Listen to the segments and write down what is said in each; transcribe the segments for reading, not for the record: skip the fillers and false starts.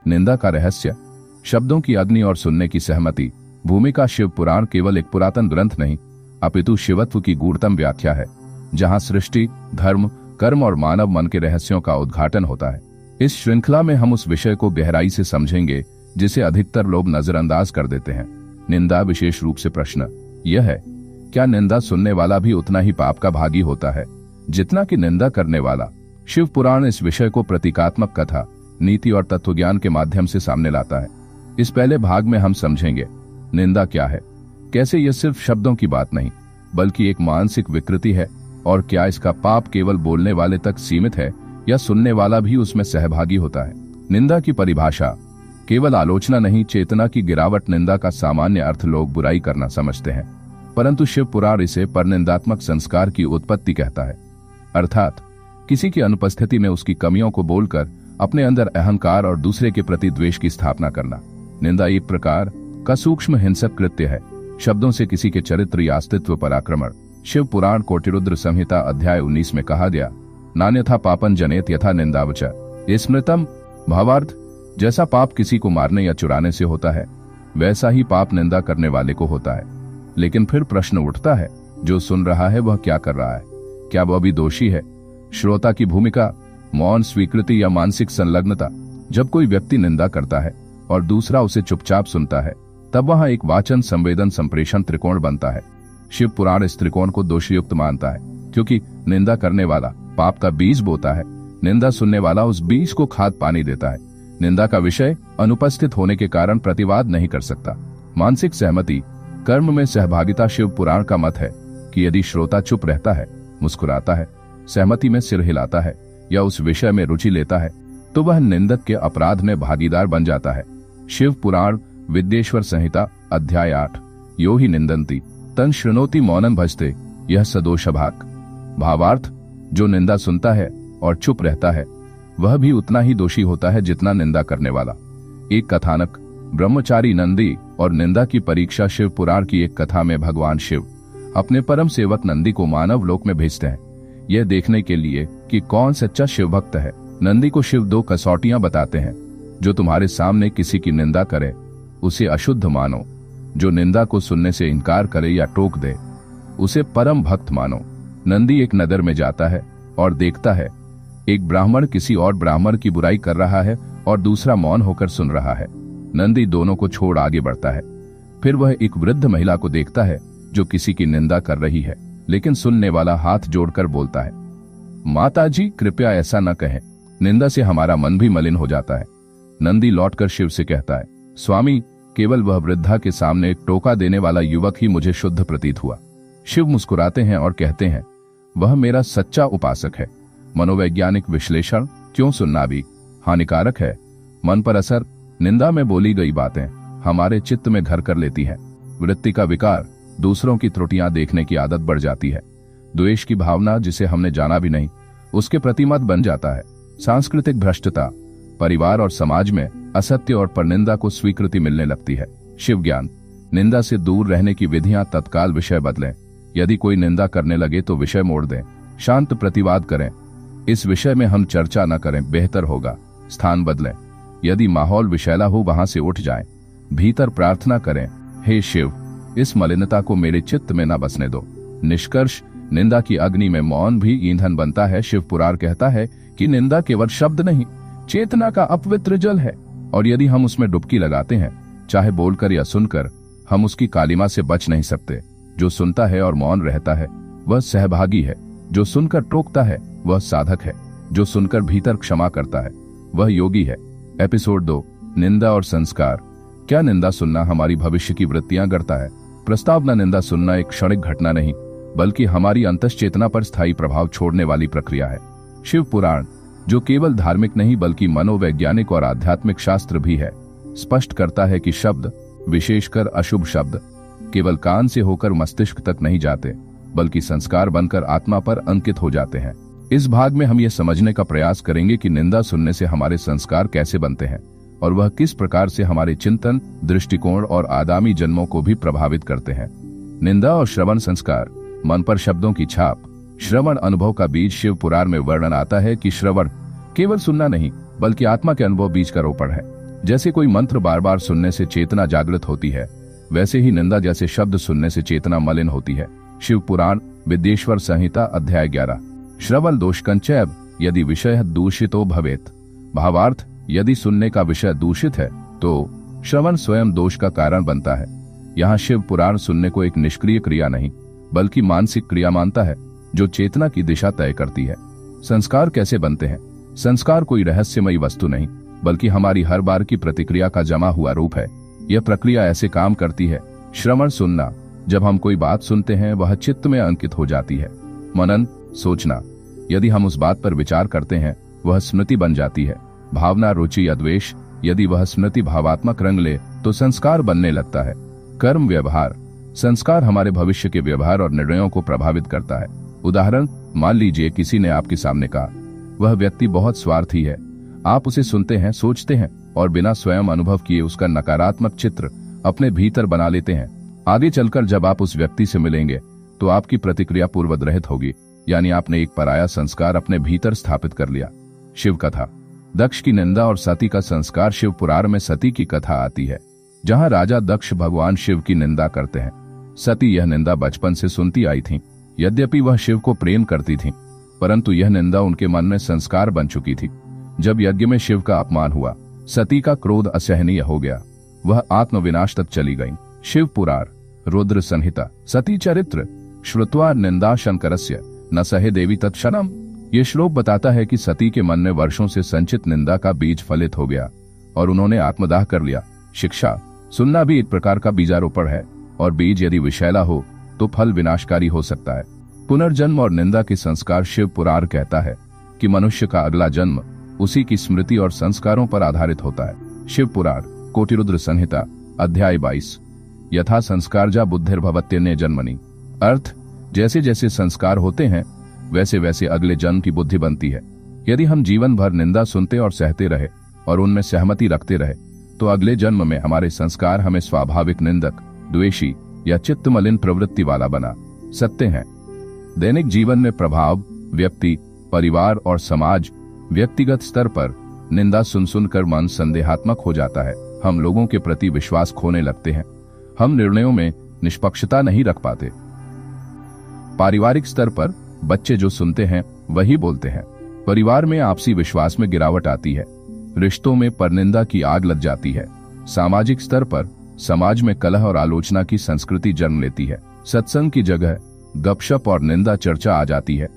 निंदा का रहस्य, शब्दों की अग्नि और सुनने की सहमति। भूमिका शिव पुराण केवल एक पुरातन ग्रंथ नहीं, अपितु शिवत्व की गूढ़तम व्याख्या है, जहां सृष्टि, धर्म, कर्म और मानव मन के रहस्यों का उद्घाटन होता है। इस श्रृंखला में हम उस विषय को गहराई से समझेंगे जिसे अधिकतर लोग नजरअंदाज कर देते हैं, निंदा। विशेष रूप से प्रश्न यह है, क्या निंदा सुनने वाला भी उतना ही पाप का भागी होता है जितना कि निंदा करने वाला? शिव पुराण इस विषय को प्रतीकात्मक कथा, नीति और तत्वज्ञान के माध्यम से सामने लाता है। इस पहले भाग में हम समझेंगे निंदा क्या है, कैसे यह सिर्फ शब्दों की बात नहीं बल्कि एक मानसिक विकृति है, और क्या इसका पाप केवल बोलने वाले तक सीमित है या सुनने वाला भी उसमें सहभागी होता है। निंदा की परिभाषा केवल आलोचना नहीं, चेतना की गिरावट। निंदा का सामान्य अर्थ लोग बुराई करना समझते हैं, परंतु शिव पुराण इसे परनिंदात्मक संस्कार की उत्पत्ति कहता है, अर्थात किसी की अनुपस्थिति में उसकी कमियों को बोलकर अपने अंदर अहंकार और दूसरे के प्रति द्वेष की स्थापना करना। निंदा एक प्रकार का सूक्ष्म हिंसक कृत्य है, शब्दों से किसी के चरित्र या अस्तित्व पर आक्रमण। शिव पुराण कोटिरुद्र संहिता अध्याय 19 में कहा गया, नान्यथा पापन जनेत यथा निंदावच स्मृतम। भावार्थ, जैसा पाप किसी को मारने या चुराने से होता है, वैसा ही पाप निंदा करने वाले को होता है। लेकिन फिर प्रश्न उठता है, जो सुन रहा है वह क्या कर रहा है? क्या वह भी दोषी है? श्रोता की भूमिका, मौन, स्वीकृति या मानसिक संलग्नता। जब कोई व्यक्ति निंदा करता है और दूसरा उसे चुपचाप सुनता है, तब वहां एक वाचन संवेदन संप्रेषण त्रिकोण बनता है। शिव पुराण इस त्रिकोण को दोषयुक्त मानता है, क्योंकि निंदा करने वाला पाप का बीज बोता है, निंदा सुनने वाला उस बीज को खाद पानी देता है। निंदा का विषय अनुपस्थित होने के कारण प्रतिवाद नहीं कर सकता। मानसिक सहमति, कर्म में सहभागिता। शिव पुराण का मत है कि यदि श्रोता चुप रहता है, मुस्कुराता है, सहमति में सिर हिलाता है या उस विषय में रुचि लेता है, तो वह निंदक के अपराध में भागीदार बन जाता है। शिव पुराण विद्येश्वर संहिता अध्याय 8, यो ही निंदन्ति तन शृणोति मौनम भजते यह सदोष भाग। भावार्थ, जो निंदा सुनता है और चुप रहता है, वह भी उतना ही दोषी होता है जितना निंदा करने वाला। एक कथानक, ब्रह्मचारी नंदी और निंदा की परीक्षा। शिव पुराण की एक कथा में भगवान शिव अपने परम सेवक नंदी को मानव लोक में भेजते हैं, यह देखने के लिए कि कौन सच्चा शिव भक्त है। नंदी को शिव 2 कसौटियां बताते हैं, जो तुम्हारे सामने किसी की निंदा करे उसे अशुद्ध मानो, जो निंदा को सुनने से इनकार करे या टोक दे उसे परम भक्त मानो। नंदी एक नगर में जाता है और देखता है एक ब्राह्मण किसी और ब्राह्मण की बुराई कर रहा है और दूसरा मौन होकर सुन रहा है। नंदी दोनों को छोड़ आगे बढ़ता है। फिर वह एक वृद्ध महिला को देखता है जो किसी की निंदा कर रही है, लेकिन सुनने वाला हाथ जोड़कर बोलता है, माताजी कृपया ऐसा न कहें, निंदा से हमारा मन भी मलिन हो जाता है। नंदी लौटकर शिव से कहता है, स्वामी, केवल वह वृद्धा के सामने एक टोका देने वाला युवक ही मुझे शुद्ध प्रतीत हुआ। शिव मुस्कुराते हैं और कहते हैं, वह मेरा सच्चा उपासक है। मनोवैज्ञानिक विश्लेषण, क्यों सुनना भी हानिकारक है? मन पर असर, निंदा में बोली गई बातें हमारे चित्त में घर कर लेती हैं। वृत्ति का विकार, दूसरों की त्रुटियां देखने की आदत बढ़ जाती है। द्वेष की भावना, जिसे हमने जाना भी नहीं, उसके प्रति मत बन जाता है। सांस्कृतिक भ्रष्टता, परिवार और समाज में असत्य और परनिंदा को स्वीकृति मिलने लगती है। शिव ज्ञान, निंदा से दूर रहने की विधियां। तत्काल विषय बदलें। यदि कोई निंदा करने लगे तो विषय मोड़ दें, शांत प्रतिवाद करें। इस विषय में हम चर्चा न करें, बेहतर होगा। स्थान बदलें, यदि माहौल विषैला हो वहां से उठ जाएं। भीतर प्रार्थना करें, हे शिव, इस मलिनता को मेरे चित्त में न बसने दो। निष्कर्ष, निंदा की अग्नि में मौन भी ईंधन बनता है। शिव पुराण कहता है कि निंदा केवल शब्द नहीं, चेतना का अपवित्र जल है, और यदि हम उसमें डुबकी लगाते हैं, चाहे बोलकर या सुनकर, हम उसकी कालिमा से बच नहीं सकते। जो सुनता है और मौन रहता है वह सहभागी है, जो सुनकर टोकता है वह साधक है, जो सुनकर भीतर क्षमा करता है वह योगी है। एपिसोड 2, निंदा और संस्कार। क्या निंदा सुनना हमारी भविष्य की वृत्तियां गढ़ता है? प्रस्तावना, निंदा सुनना एक क्षणिक घटना नहीं बल्कि हमारी अंतश्चेतना पर स्थायी प्रभाव छोड़ने वाली प्रक्रिया है। शिव पुराण, जो केवल धार्मिक नहीं बल्कि मनोवैज्ञानिक और आध्यात्मिक शास्त्र भी है, स्पष्ट करता है कि शब्द, विशेषकर अशुभ शब्द, केवल कान से होकर मस्तिष्क तक नहीं जाते बल्कि संस्कार बनकर आत्मा पर अंकित हो जाते हैं। इस भाग में हम ये समझने का प्रयास करेंगे कि निंदा सुनने से हमारे संस्कार कैसे बनते हैं और वह किस प्रकार से हमारे चिंतन, दृष्टिकोण और आगामी जन्मों को भी प्रभावित करते हैं। निंदा और श्रवण संस्कार। मन पर शब्दों की छाप। श्रवण अनुभव का बीज। शिव पुराण में वर्णन आता है कि श्रवण केवल सुनना नहीं बल्कि आत्मा के अनुभव बीज का रोपण है। जैसे कोई मंत्र बार बार सुनने से चेतना जागृत होती है, वैसे ही निंदा जैसे शब्द सुनने से चेतना मलिन होती है। शिव पुराण विद्येश्वर संहिता अध्याय 11। श्रवण दोषकंचैव यदि विषय दूषितो भवेत। भावार्थ, यदि सुनने का विषय दूषित है तो श्रवण स्वयं दोष का कारण बनता है। यहाँ शिव पुराण सुनने को एक निष्क्रिय क्रिया नहीं बल्कि मानसिक क्रिया मानता है जो चेतना की दिशा तय करती है। संस्कार कैसे बनते हैं? संस्कार कोई रहस्यमयी वस्तु नहीं बल्कि हमारी हर बार की प्रतिक्रिया का जमा हुआ रूप है। यह प्रक्रिया ऐसे काम करती है। श्रवण सुनना, जब हम कोई बात सुनते हैं वह चित्त में अंकित हो जाती है। मनन सोचना, यदि हम उस बात पर विचार करते हैं वह स्मृति बन जाती है। भावना रुचि या द्वेष, यदि वह स्मृति भावात्मक रंग ले तो संस्कार बनने लगता है। कर्म व्यवहार, संस्कार हमारे भविष्य के व्यवहार और निर्णयों को प्रभावित करता है। उदाहरण, मान लीजिए किसी ने आपके सामने कहा, वह व्यक्ति बहुत स्वार्थी है। आप उसे सुनते हैं, सोचते हैं और बिना स्वयं अनुभव किए उसका नकारात्मक चित्र अपने भीतर बना लेते हैं। आगे चलकर जब आप उस व्यक्ति से मिलेंगे तो आपकी प्रतिक्रिया पूर्वग्रहित होगी, यानी आपने एक पराया संस्कार अपने भीतर स्थापित कर लिया। शिव कथा, दक्ष की निंदा और सती का संस्कार। शिव पुराण में सती की कथा आती है जहां राजा दक्ष भगवान शिव की निंदा करते हैं। सती यह निंदा बचपन से सुनती आई थी। यद्यपि वह शिव को प्रेम करती थी, परंतु यह निंदा उनके मन में संस्कार बन चुकी थी। जब यज्ञ में शिव का अपमान हुआ, सती का क्रोध असहनीय हो गया। वह आत्मविनाश तक चली गई। शिव पुराण रुद्र संहिता। सती चरित्र श्रुत्वा निंदा शंकरस्य न सहे देवी तत्क्षणम। ये श्लोक बताता है कि सती के मन में वर्षों से संचित निंदा का बीज फलित हो गया और उन्होंने आत्मदाह कर लिया। शिक्षा, सुनना भी एक प्रकार का बीजारोपण है और बीज यदि विषैला हो तो फल विनाशकारी हो सकता है। पुनर्जन्म और निंदा के संस्कार। शिव पुराण कहता है कि मनुष्य का अगला जन्म उसी की स्मृति और संस्कारों पर आधारित होता है। शिव पुराण कोटिरुद्र संहिता अध्याय 22। यथा संस्कारजा बुद्धिर्भवत्यन्ये जन्मनि। अर्थ, जैसे जैसे संस्कार होते हैं वैसे वैसे अगले जन्म की बुद्धि बनती है। यदि हम जीवन भर निंदा सुनते और सहते रहे और उनमें सहमति रखते रहे तो अगले जन्म में हमारे संस्कार हमें स्वाभाविक निंदक, द्वेषी या चित्तमलिन प्रवृत्ति वाला बना सकते हैं। दैनिक जीवन में प्रभाव, व्यक्ति, परिवार और समाज। व्यक्तिगत स्तर पर निंदा सुन सुनकर मन संदेहात्मक हो जाता है। हम लोगों के प्रति विश्वास खोने लगते हैं। हम निर्णयों में निष्पक्षता नहीं रख पाते। पारिवारिक स्तर पर बच्चे जो सुनते हैं वही बोलते हैं। परिवार में आपसी विश्वास में गिरावट आती है। रिश्तों में परनिंदा की आग लग जाती है। सामाजिक स्तर पर समाज में कलह और आलोचना की संस्कृति जन्म लेती है। सत्संग की जगह गपशप और निंदा चर्चा आ जाती है।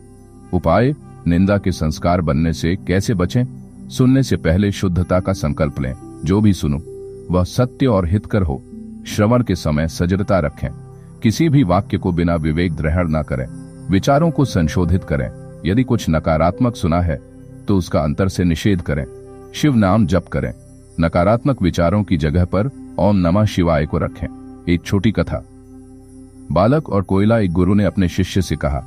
उपाय, निंदा के संस्कार बनने से कैसे बचें? सुनने से पहले शुद्धता का संकल्प लें। जो भी सुनो वह सत्य और हितकर हो। श्रवण के समय सजगता रखें। किसी भी वाक्य को बिना विवेक ग्रहण न करें। विचारों को संशोधित करें। यदि कुछ नकारात्मक सुना है तो उसका अंतर से निषेध करें। शिव नाम जप करें। नकारात्मक विचारों की जगह पर ओम नमः शिवाय को रखें। एक छोटी कथा। बालक और कोयला। एक गुरु ने अपने शिष्य से कहा,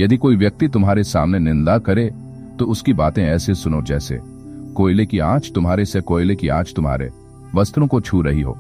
यदि कोई व्यक्ति तुम्हारे सामने निंदा करे तो उसकी बातें ऐसे सुनो जैसे कोयले की आंच तुम्हारे से कोयले की आंच तुम्हारे वस्त्रों को छू रही हो।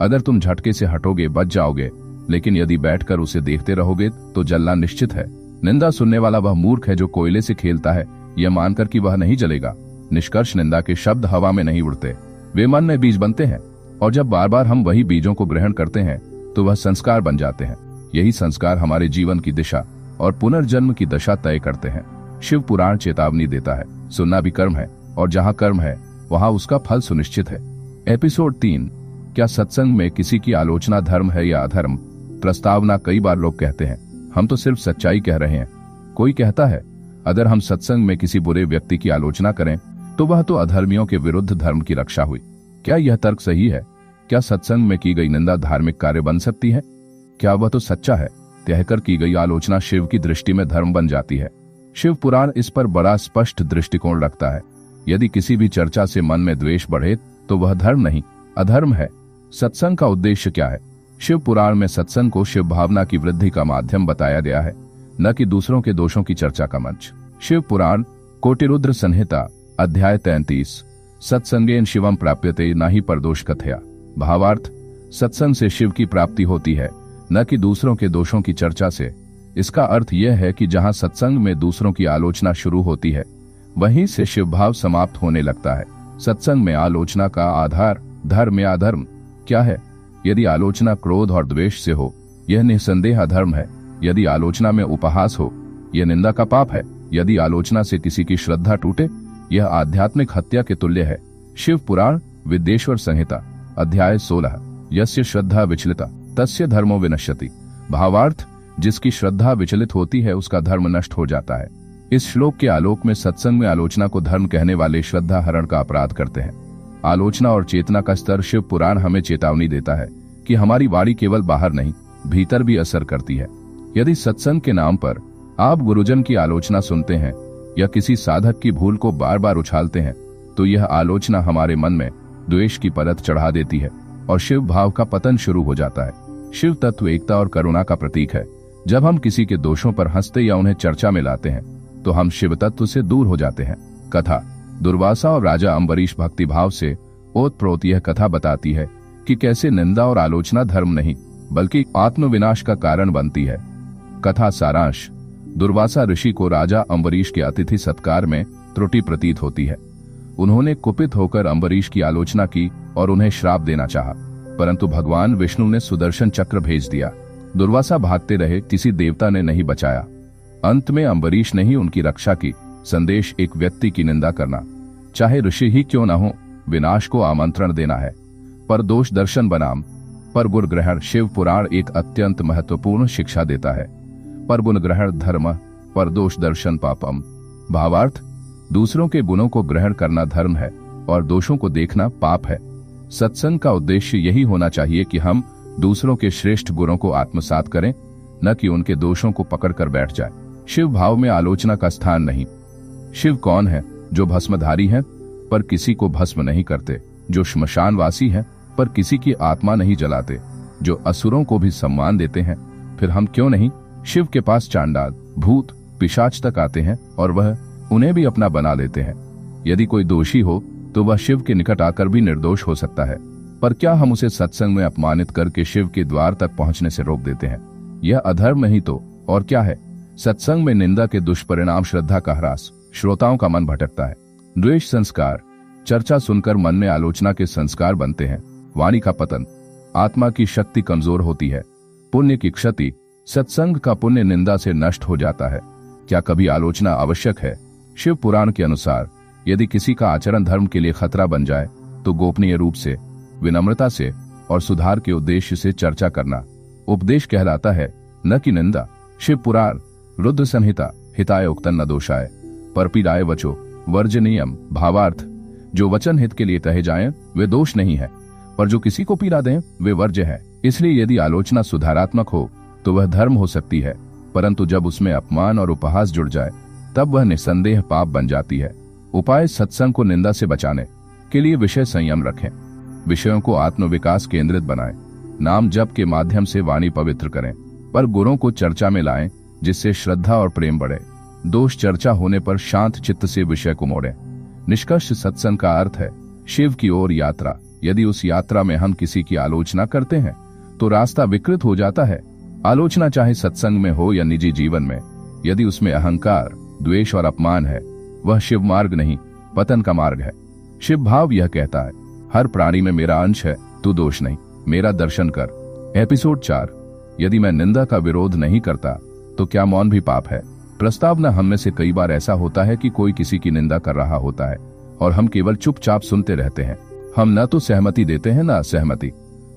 अगर तुम झटके से हटोगे बच जाओगे, लेकिन यदि बैठकर उसे देखते रहोगे तो जलना निश्चित है। निंदा सुनने वाला वह मूर्ख है जो कोयले से खेलता है यह मानकर कि वह नहीं जलेगा। निष्कर्ष, निंदा के शब्द हवा में नहीं उड़ते, वे मन में बीज बनते हैं और जब बार बार हम वही बीजों को ग्रहण करते हैं तो वह संस्कार बन जाते हैं। यही संस्कार हमारे जीवन की दिशा और पुनर्जन्म की दशा तय करते हैं। शिव पुराण चेतावनी देता है, सुनना भी कर्म है और जहाँ कर्म है वहाँ उसका फल सुनिश्चित है। एपिसोड 3। क्या सत्संग में किसी की आलोचना धर्म है या अधर्म? प्रस्तावना। कई बार लोग कहते हैं हम तो सिर्फ सच्चाई कह रहे हैं। कोई कहता है अगर हम सत्संग में किसी बुरे व्यक्ति की आलोचना करें तो वह तो अधर्मियों के विरुद्ध धर्म की रक्षा हुई। क्या यह तर्क सही है? क्या सत्संग में की गई निंदा धार्मिक कार्य बन सकती है? क्या वह तो सच्चा है? कहकर की गई आलोचना शिव की दृष्टि में धर्म बन जाती है। शिव पुराण इस पर बड़ा स्पष्ट दृष्टिकोण रखता है। यदि किसी भी चर्चा से मन में द्वेष बढ़े तो वह धर्म नहीं, अधर्म है। सत्संग का उद्देश्य क्या है? शिव पुराण में सत्संग को शिव भावना की वृद्धि का माध्यम बताया गया है, न कि दूसरों के दोषों की चर्चा का मंच। शिव पुराण कोटिरुद्र संहिता अध्याय 33। सत्संगेन शिवम प्राप्यते न ही परदोष कथया। भावार्थ, सत्संग से शिव की प्राप्ति होती है, न कि दूसरों के दोषों की चर्चा से। इसका अर्थ यह है कि जहां सत्संग में दूसरों की आलोचना शुरू होती है वहीं से शिव भाव समाप्त होने लगता है। सत्संग में आलोचना का आधार धर्म या अधर्म क्या है? यदि आलोचना क्रोध और द्वेष से हो, यह निसंदेह अधर्म है। यदि आलोचना में उपहास हो, यह निंदा का पाप है। यदि आलोचना से किसी की श्रद्धा टूटे, यह आध्यात्मिक हत्या के तुल्य है। शिव पुराण विद्येश्वर संहिता अध्याय 16। यस्य श्रद्धा विचलिता तस्य धर्मो विनश्यति। भावार्थ, जिसकी श्रद्धा विचलित होती है उसका धर्म नष्ट हो जाता है। इस श्लोक के आलोक में सत्संग में आलोचना को धर्म कहने वाले श्रद्धा हरण का अपराध करते हैं। आलोचना और चेतना का स्तर शिव पुराण हमें चेतावनी देता है कि हमारी वाणी केवल बाहर नहीं, भीतर भी असर करती है। यदि सत्संग के नाम पर आप गुरुजन की आलोचना सुनते हैं या किसी साधक की भूल को बार बार उछालते हैं, तो यह आलोचना हमारे मन में द्वेष की परत चढ़ा देती है और शिव भाव का पतन शुरू हो जाता है। शिव तत्व एकता और करुणा का प्रतीक है। जब हम किसी के दोषों पर हंसते या उन्हें चर्चा में लाते हैं, तो हम शिव तत्व से दूर हो जाते हैं। कथा दुर्वासा और राजा अम्बरीश भक्ति भाव से ओतप्रोत यह कथा बताती है कि कैसे निंदा और आलोचना धर्म नहीं बल्कि आत्मविनाश का कारण बनती है। कथा सारांश, दुर्वासा ऋषि को राजा अम्बरीश के अतिथि सत्कार में त्रुटि प्रतीत होती है। उन्होंने कुपित होकर अम्बरीश की आलोचना की और उन्हें श्राप देना चाहा, परंतु भगवान विष्णु ने सुदर्शन चक्र भेज दिया। दुर्वासा भागते रहे, किसी देवता ने नहीं बचाया। अंत में अम्बरीश ने ही उनकी रक्षा की। संदेश, एक व्यक्ति की निंदा करना, चाहे ऋषि ही क्यों न हो, विनाश को आमंत्रण देना है। पर दोष दर्शन बनाम पर गुण ग्रहण। शिव पुराण एक अत्यंत महत्वपूर्ण शिक्षा देता है। पर गुण ग्रहण धर्म, पर दोष दर्शन पापम। भावार्थ, दूसरों के गुणों को ग्रहण करना धर्म है और दोषों को देखना पाप है। सत्संग का उद्देश्य यही होना चाहिए कि हम दूसरों के श्रेष्ठ गुणों को आत्मसात करें, न कि उनके दोषों को पकड़कर बैठ जाए। शिव भाव में आलोचना का स्थान नहीं। शिव कौन है? जो भस्मधारी हैं पर किसी को भस्म नहीं करते, जो श्मशानवासी हैं पर किसी की आत्मा नहीं जलाते, जो असुरों को भी सम्मान देते हैं। फिर हम क्यों नहीं? शिव के पास चांडाल, भूत, पिशाच तक आते हैं और वह उन्हें भी अपना बना लेते हैं। यदि कोई दोषी हो तो वह शिव के निकट आकर भी निर्दोष हो सकता है, पर क्या हम उसे सत्संग में अपमानित करके शिव के द्वार तक पहुंचने से रोक देते हैं? यह अधर्म नहीं तो और क्या है? सत्संग में निंदा के दुष्परिणाम श्रद्धा का ह्रास, श्रोताओं का मन भटकता है। द्वेष संस्कार, चर्चा सुनकर मन में आलोचना के संस्कार बनते हैं। वाणी का पतन, आत्मा की शक्ति कमजोर होती है। पुण्य की क्षति, सत्संग का पुण्य निंदा से नष्ट हो जाता है। क्या कभी आलोचना आवश्यक है? शिव पुराण के अनुसार यदि किसी का आचरण धर्म के लिए खतरा बन जाए तो गोपनीय रूप से, विनम्रता से और सुधार के उद्देश्य से चर्चा करना उपदेश कहलाता है, न कि निंदा। शिव पुराण रुद्र संहिता हिताय उक्तन न दोषाय परपीडाय वचो वर्जनीयम। भावार्थ, जो वचन हित के लिए कहे जाएं वे दोष नहीं है, पर जो किसी को पीड़ा दें वे वर्ज्य है। इसलिए यदि आलोचना सुधारात्मक हो तो वह धर्म हो सकती है, परंतु जब उसमें अपमान और उपहास जुड़ जाए तब वह निसंदेह पाप बन जाती है। उपाय, सत्संग को निंदा से बचाने के लिए विषय संयम रखें, विषयों को आत्मविकास केंद्रित बनाएं, नाम जप के माध्यम से वाणी पवित्र करें, पर गुणों को चर्चा में लाएं जिससे श्रद्धा और प्रेम बढ़े। दोष चर्चा होने पर शांत चित्त से विषय को मोड़ें। निष्कर्ष, सत्संग का अर्थ है शिव की ओर यात्रा। यदि उस यात्रा में हम किसी की आलोचना करते हैं तो रास्ता विकृत हो जाता है। आलोचना चाहे सत्संग में हो या निजी जीवन में, यदि उसमें अहंकार, द्वेष और अपमान है, वह शिव मार्ग नहीं, पतन का मार्ग है। शिव भाव यह कहता है, हर प्राणी में मेरा अंश है, तू दोष नहीं, मेरा दर्शन कर। एपिसोड 4, यदि मैं निंदा का विरोध नहीं करता तो क्या मौन भी पाप है? प्रस्तावना, हम में से कई बार ऐसा होता है कि कोई किसी की निंदा कर रहा होता है और हम केवल चुपचाप सुनते रहते हैं। हम न तो सहमति देते हैं न असहमति।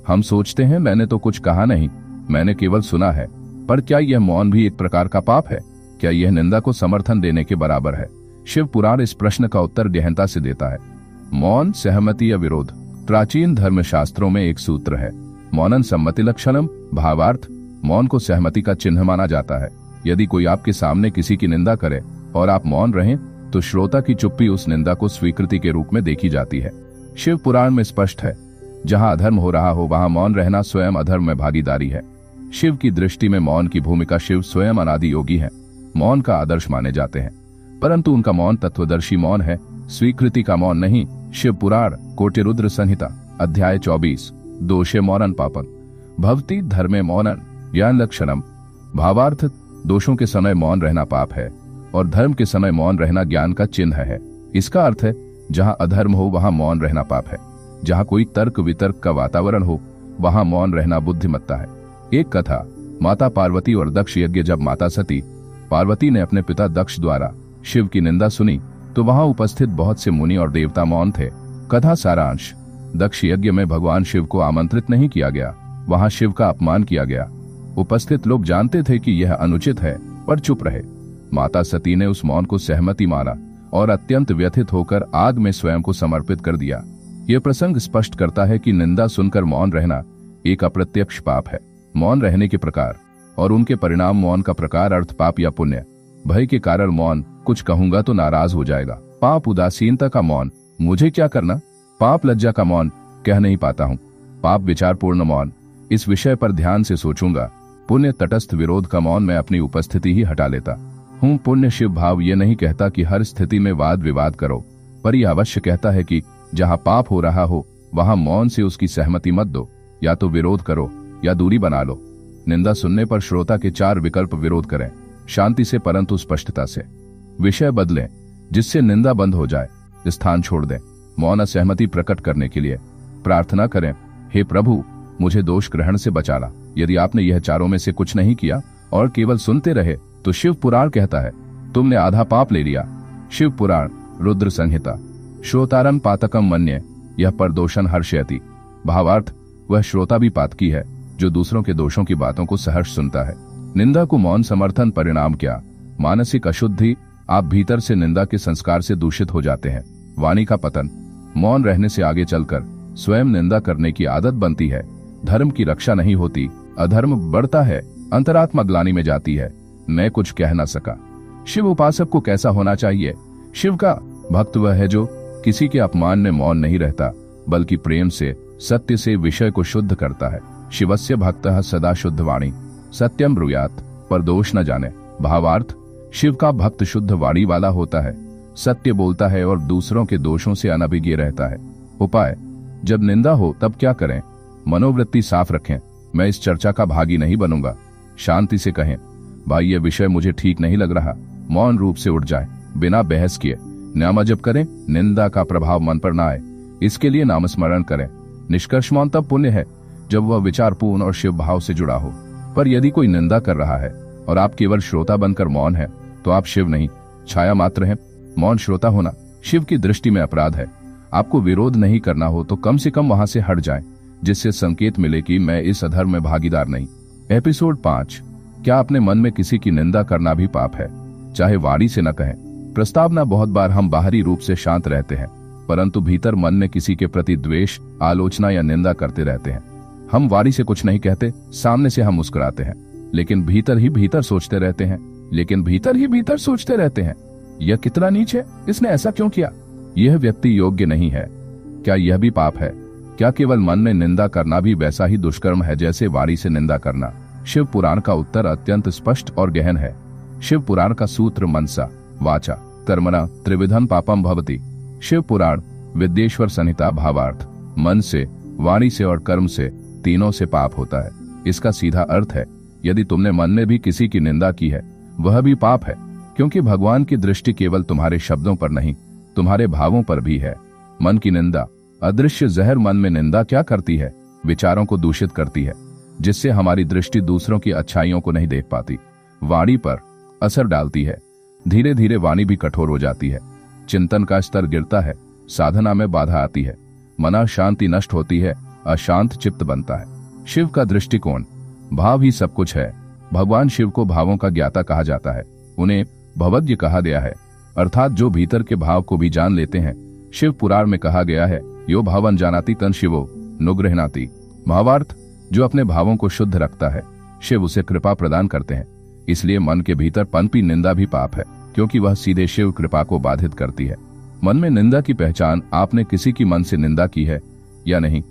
हम सोचते हैं मैंने तो कुछ कहा नहीं, मैंने केवल सुना है। पर क्या यह मौन भी एक प्रकार का पाप है? क्या यह निंदा को समर्थन देने के बराबर है? शिव पुराण इस प्रश्न का उत्तर गहनता से देता है। मौन, सहमति या विरोध? प्राचीन धर्मशास्त्रों में एक सूत्र है, मौनन सम्मति लक्षणम। भावार्थ, मौन को सहमति का चिन्ह माना जाता है। यदि कोई आपके सामने किसी की निंदा करे और आप मौन रहें तो श्रोता की चुप्पी उस निंदा को स्वीकृति के रूप में देखी जाती है। शिव पुराण में स्पष्ट है, जहां अधर्म हो रहा हो वहां मौन रहना स्वयं अधर्म में भागीदारी है। शिव की दृष्टि में मौन की भूमिका, शिव स्वयं अनादि योगी हैं, मौन का आदर्श माने जाते हैं, परंतु उनका मौन तत्वदर्शी मौन है, स्वीकृति का मौन नहीं। शिव पुराण कोटिरुद्र संहिता अध्याय 24, दोषे मौनन पापन भवति धर्मे मौनन ज्ञान लक्षणम। भावार्थ, दोषों के समय मौन रहना पाप है और धर्म के समय मौन रहना ज्ञान का चिन्ह है। इसका अर्थ है जहां अधर्म हो वहां मौन रहना पाप है। जहां कोई तर्क वितर्क का वातावरण हो वहां मौन रहना बुद्धिमत्ता है। एक कथा, माता पार्वती और दक्ष यज्ञ। जब माता सती पार्वती ने अपने पिता दक्ष द्वारा शिव की निंदा सुनी तो वहां उपस्थित बहुत से मुनि और देवता मौन थे। कथा सारांश, दक्ष यज्ञ में भगवान शिव को आमंत्रित नहीं किया गया, वहां शिव का अपमान किया गया। उपस्थित लोग जानते थे कि यह अनुचित है पर चुप रहे। माता सती ने उस मौन को सहमति माना और अत्यंत व्यथित होकर आग में स्वयं को समर्पित कर दिया। यह प्रसंग स्पष्ट करता है कि निंदा सुनकर मौन रहना एक अप्रत्यक्ष पाप है। मौन रहने के प्रकार और उनके परिणाम। मौन का प्रकार, अर्थ पाप या पुण्य। भय के कारण मौन, कुछ कहूंगा तो नाराज हो जाएगा। पाप, उदासीनता का मौन, मुझे क्या करना। पाप, लज्जा का मौन, कह नहीं पाता हूं। पाप, विचारपूर्ण मौन, इस विषय पर ध्यान से सोचूंगा। पुण्य, तटस्थ विरोध का मौन, मैं अपनी उपस्थिति ही हटा लेता हूं। पुण्य, शिव भाव, ये नहीं कहता कि हर स्थिति में वाद विवाद करो, पर यह अवश्य कहता है कि जहां पाप हो रहा हो वहां मौन से उसकी सहमति मत दो, या तो विरोध करो या दूरी बना लो। निंदा सुनने पर श्रोता के 4 विकल्प। विरोध करें, शांति से परंतु स्पष्टता से। विषय बदलें जिससे निंदा बंद हो जाए। स्थान छोड़ दें, मौन असहमति प्रकट करने के लिए। प्रार्थना करें, हे प्रभु मुझे दोष ग्रहण से बचाना। यदि आपने यह चारों में से कुछ नहीं किया और केवल सुनते रहे तो शिव पुराण कहता है तुमने आधा पाप ले लिया। शिव पुराण, रुद्र संहिता। श्रोतारं पातकम मन्ये, यह परदोषण हर्षयति। भावार्थ, वह श्रोता भी पातकी है जो दूसरों के दोषों की बातों को सहर्ष सुनता है। निंदा को मौन समर्थन। परिणाम क्या? मानसिक अशुद्धि, आप भीतर से निंदा के संस्कार से दूषित हो जाते हैं। वाणी का पतन, मौन रहने से आगे चलकर स्वयं निंदा करने की आदत बनती है। धर्म की रक्षा नहीं होती, अधर्म बढ़ता है, अंतरात्मा ग्लानि में जाती है। मैं कुछ कह ना सका। शिव उपासक को कैसा होना चाहिए? शिव का भक्त वह है जो किसी के अपमान में मौन नहीं रहता, बल्कि प्रेम से, सत्य से विषय को शुद्ध करता है। शिवस्य भक्तः सदा शुद्ध वाणी, सत्यम ब्रूयात, पर दोष न जाने। भावार्थ, शिव का भक्त शुद्ध वाणी वाला होता है, सत्य बोलता है और दूसरों के दोषों से अनभिज्ञ रहता है। उपाय, जब निंदा हो तब क्या करें? मनोवृत्ति साफ रखें, मैं इस चर्चा का भागी नहीं बनूंगा। शांति से कहें, भाई यह विषय मुझे ठीक नहीं लग रहा। मौन रूप से उठ जाए, बिना बहस किए। नाम जप करें, निंदा का प्रभाव मन पर न आए, इसके लिए नामस्मरण करें। निष्कर्ष, मौन तब पुण्य है जब वह विचारपूर्ण और शिव भाव से जुड़ा हो। पर यदि कोई निंदा कर रहा है और आप केवल श्रोता बनकर मौन है तो आप शिव नहीं, छाया मात्र हैं। मौन श्रोता होना शिव की दृष्टि में अपराध है। आपको विरोध नहीं करना हो तो कम से कम वहां से हट जाएं, जिससे संकेत मिले कि मैं इस अधर्म में भागीदार नहीं। एपिसोड 5, क्या अपने मन में किसी की निंदा करना भी पाप है? चाहे वाणी से न कहें। प्रस्तावना, बहुत बार हम बाहरी रूप से शांत रहते हैं परंतु भीतर मन में किसी के प्रति द्वेष, आलोचना या निंदा करते रहते हैं। हम वाणी से कुछ नहीं कहते, सामने से हम मुस्कुराते हैं, लेकिन भीतर ही भीतर सोचते रहते हैं यह कितना नीच है, इसने ऐसा क्यों किया, यह व्यक्ति योग्य नहीं है। क्या यह भी पाप है? क्या केवल मन में निंदा करना भी वैसा ही दुष्कर्म है जैसे वाणी से निंदा करना? शिव पुराण का उत्तर अत्यंत स्पष्ट और गहन है। शिव पुराण का सूत्र, मनसा वाचा कर्मणा त्रिविधम पापम भवति। शिव पुराण विद्येश्वर संहिता। भावार्थ, मन से, वाणी से और कर्म से, तीनों से पाप होता है। इसका सीधा अर्थ है, यदि तुमने मन में भी किसी की निंदा की है वह भी पाप है, क्योंकि भगवान की दृष्टि केवल तुम्हारे शब्दों पर नहीं, तुम्हारे भावों पर भी है। मन की निंदा, अदृश्य जहर मन में निंदा क्या करती है? विचारों को दूषित करती है, जिससे हमारी दृष्टि दूसरों की अच्छाइयों को नहीं देख पाती। वाणी पर असर डालती है, धीरे धीरे वाणी भी कठोर हो जाती है, चिंतन का स्तर गिरता है, साधना में बाधा आती है, मना शांति नष्ट होती है, अशांत चित्त बनता है। शिव का दृष्टिकोण, भाव ही सब कुछ है। भगवान शिव को भावों का ज्ञाता कहा जाता है, उन्हें भवज्ञ कहा गया है, अर्थात जो भीतर के भाव को भी जान लेते हैं। शिव पुराण में कहा गया है, यो भावन जानाति तन शिवो नुगृह्णाति। भावार्थ, जो अपने भावों को शुद्ध रखता है शिव उसे कृपा प्रदान करते हैं। इसलिए मन के भीतर पनपी निंदा भी पाप है, क्योंकि वह सीधे शिव कृपा को बाधित करती है। मन में निंदा की पहचान, आपने किसी की मन से निंदा की है या नहीं,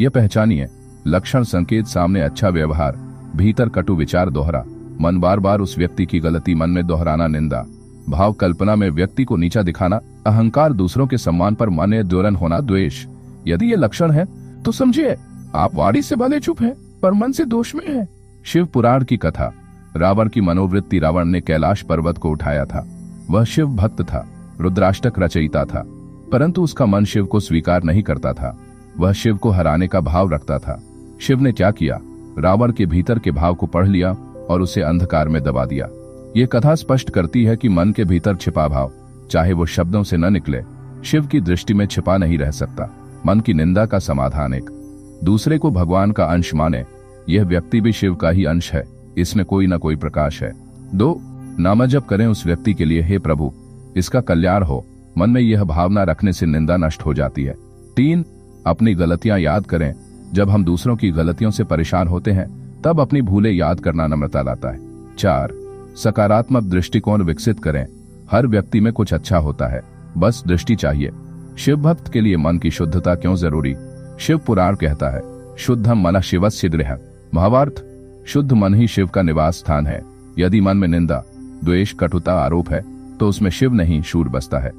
यह पहचानिए। लक्षण, संकेत, सामने अच्छा व्यवहार, भीतर कटु विचार दोहरा, मन बार बार उस व्यक्ति की गलती मन में दोहराना निंदा। भाव, कल्पना में व्यक्ति को नीचा दिखाना, अहंकार, दूसरों के सम्मान पर मन द्योलन होना, द्वेष। यदि ये लक्षण है तो समझिए आप वाणी से भले चुप हैं पर मन से दोष में हैं। शिव पुराण की कथा, रावण की मनोवृत्ति। रावण ने कैलाश पर्वत को उठाया था, वह शिव भक्त था, रुद्राष्टक रचयिता था, परंतु उसका मन शिव को स्वीकार नहीं करता था। वह शिव को हराने का भाव रखता था। शिव ने क्या किया? रावण के भीतर के भाव को पढ़ लिया और उसे अंधकार में दबा दिया। ये कथा स्पष्ट करती है कि मन के भीतर छिपा भाव, चाहे वो शब्दों से न निकले, शिव की दृष्टि में छिपा नहीं रह सकता। मन की निंदा का समाधान एक दूसरे को भगवान का अंश माने। यह व्यक्ति भी शिव का ही अंश है, इसमें कोई न कोई प्रकाश है। 2. नाम जप करें उस व्यक्ति के लिए, हे प्रभु इसका कल्याण हो। मन में यह भावना रखने से निंदा नष्ट हो जाती है। 3. अपनी गलतियां याद करें। जब हम दूसरों की गलतियों से परेशान होते हैं तब अपनी भूलें याद करना नम्रता लाता है। 4. सकारात्मक दृष्टिकोण विकसित करें। हर व्यक्ति में कुछ अच्छा होता है, बस दृष्टि चाहिए। शिव भक्त के लिए मन की शुद्धता क्यों जरूरी? शिव पुराण कहता है, शुद्धम मनः शिवस्य गृहम्। भावार्थ, शुद्ध मन ही शिव का निवास स्थान है। यदि मन में निंदा, द्वेष, कटुता, आरोप है तो उसमें शिव नहीं शूर बसता है।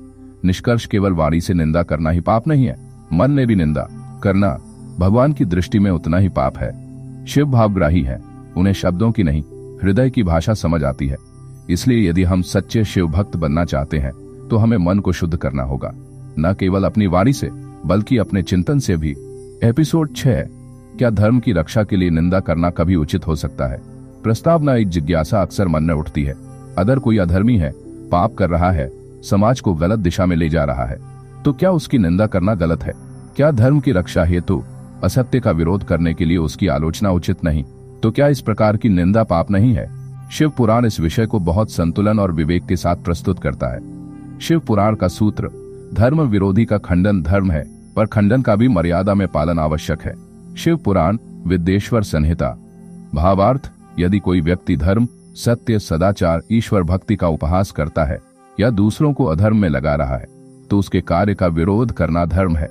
निष्कर्ष, केवल वाणी से निंदा करना ही पाप नहीं है, मन में भी निंदा करना भगवान की दृष्टि में उतना ही पाप है। शिव भावग्राही है, उन्हें शब्दों की नहीं हृदय की भाषा समझ आती है। इसलिए यदि हम सच्चे शिव भक्त बनना चाहते हैं तो हमें मन को शुद्ध करना होगा, न केवल अपनी वाणी से बल्कि अपने चिंतन से भी। एपिसोड 6, क्या धर्म की रक्षा के लिए निंदा करना कभी उचित हो सकता है? प्रस्तावना। एक जिज्ञासा अक्सर मन में उठती है। अगर कोई अधर्मी है, पाप कर रहा है, समाज को गलत दिशा में ले जा रहा है, तो क्या उसकी निंदा करना गलत है? क्या धर्म की रक्षा हेतु असत्य का विरोध करने के लिए उसकी आलोचना उचित नहीं? तो क्या इस प्रकार की निंदा पाप नहीं है? शिव पुराण इस विषय को बहुत संतुलन और विवेक के साथ प्रस्तुत करता है। शिव पुराण का सूत्र, धर्म विरोधी का खंडन धर्म है, पर खंडन का भी मर्यादा में पालन आवश्यक है। शिव पुराण विद्येश्वर संहिता। भावार्थ, यदि कोई व्यक्ति धर्म, सत्य, सदाचार, ईश्वर भक्ति का उपहास करता है या दूसरों को अधर्म में लगा रहा है तो उसके कार्य का विरोध करना धर्म है,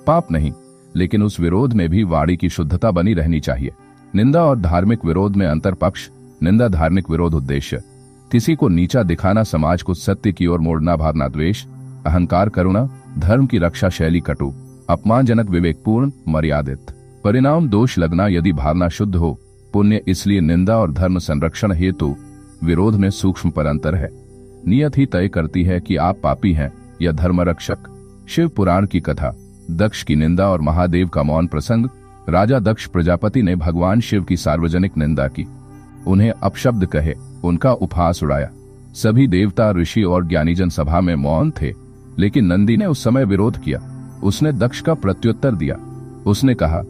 पाप नहीं। लेकिन उस विरोध में भी वाणी की शुद्धता बनी रहनी चाहिए। निंदा और धार्मिक विरोध में अंतर पक्ष। निंदा धार्मिक विरोध उद्देश्य, किसी को नीचा दिखाना, समाज को सत्य की ओर मोड़ना, भावना द्वेष, अहंकार, करुणा, धर्म की रक्षा शैली कटु, अपमानजनक, विवेकपूर्ण, मर्यादित। परिणाम दोष लगना। यदि भावना शुद्ध हो, पुण्य। इसलिए निंदा और धर्म संरक्षण हेतु विरोध में सूक्ष्म पर अंतर है। नियत ही तय करती है कि आप पापी हैं या धर्म रक्षक। शिव पुराण की कथा, दक्ष की निंदा और महादेव का मौन प्रसंग। राजा दक्ष प्रजापति ने भगवान शिव की सार्वजनिक निंदा की, उन्हें अपशब्द कहे, उनका उपहास उड़ाया। सभी देवता, ऋषि और ज्ञानीजन सभा में मौन थे, लेकिन नंदी ने उस समय विरोध किया। उसने दक्ष का प्रत्युत्तर दिया। उसने कहा,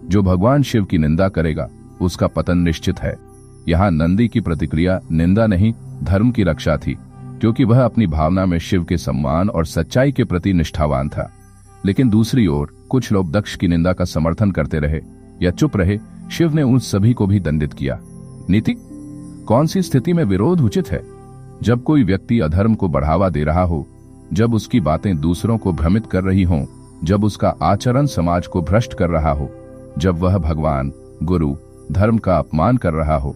जो भगवान शिव की निंदा करेगा उसका पतन निश्चित है। यहाँ नंदी की प्रतिक्रिया निंदा नहीं, धर्म की रक्षा थी, क्योंकि वह अपनी भावना में शिव के सम्मान और सच्चाई के प्रति निष्ठावान था। लेकिन दूसरी ओर कुछ लोग दक्ष की निंदा का समर्थन करते रहे या चुप रहे। शिव ने उन सभी को भी दंडित किया। नीति, कौन सी स्थिति में विरोध उचित है? जब कोई व्यक्ति अधर्म को बढ़ावा दे रहा हो, जब उसकी बातें दूसरों को भ्रमित कर रही हों, जब उसका आचरण समाज को भ्रष्ट कर रहा हो, जब वह भगवान, गुरु, धर्म का अपमान कर रहा हो।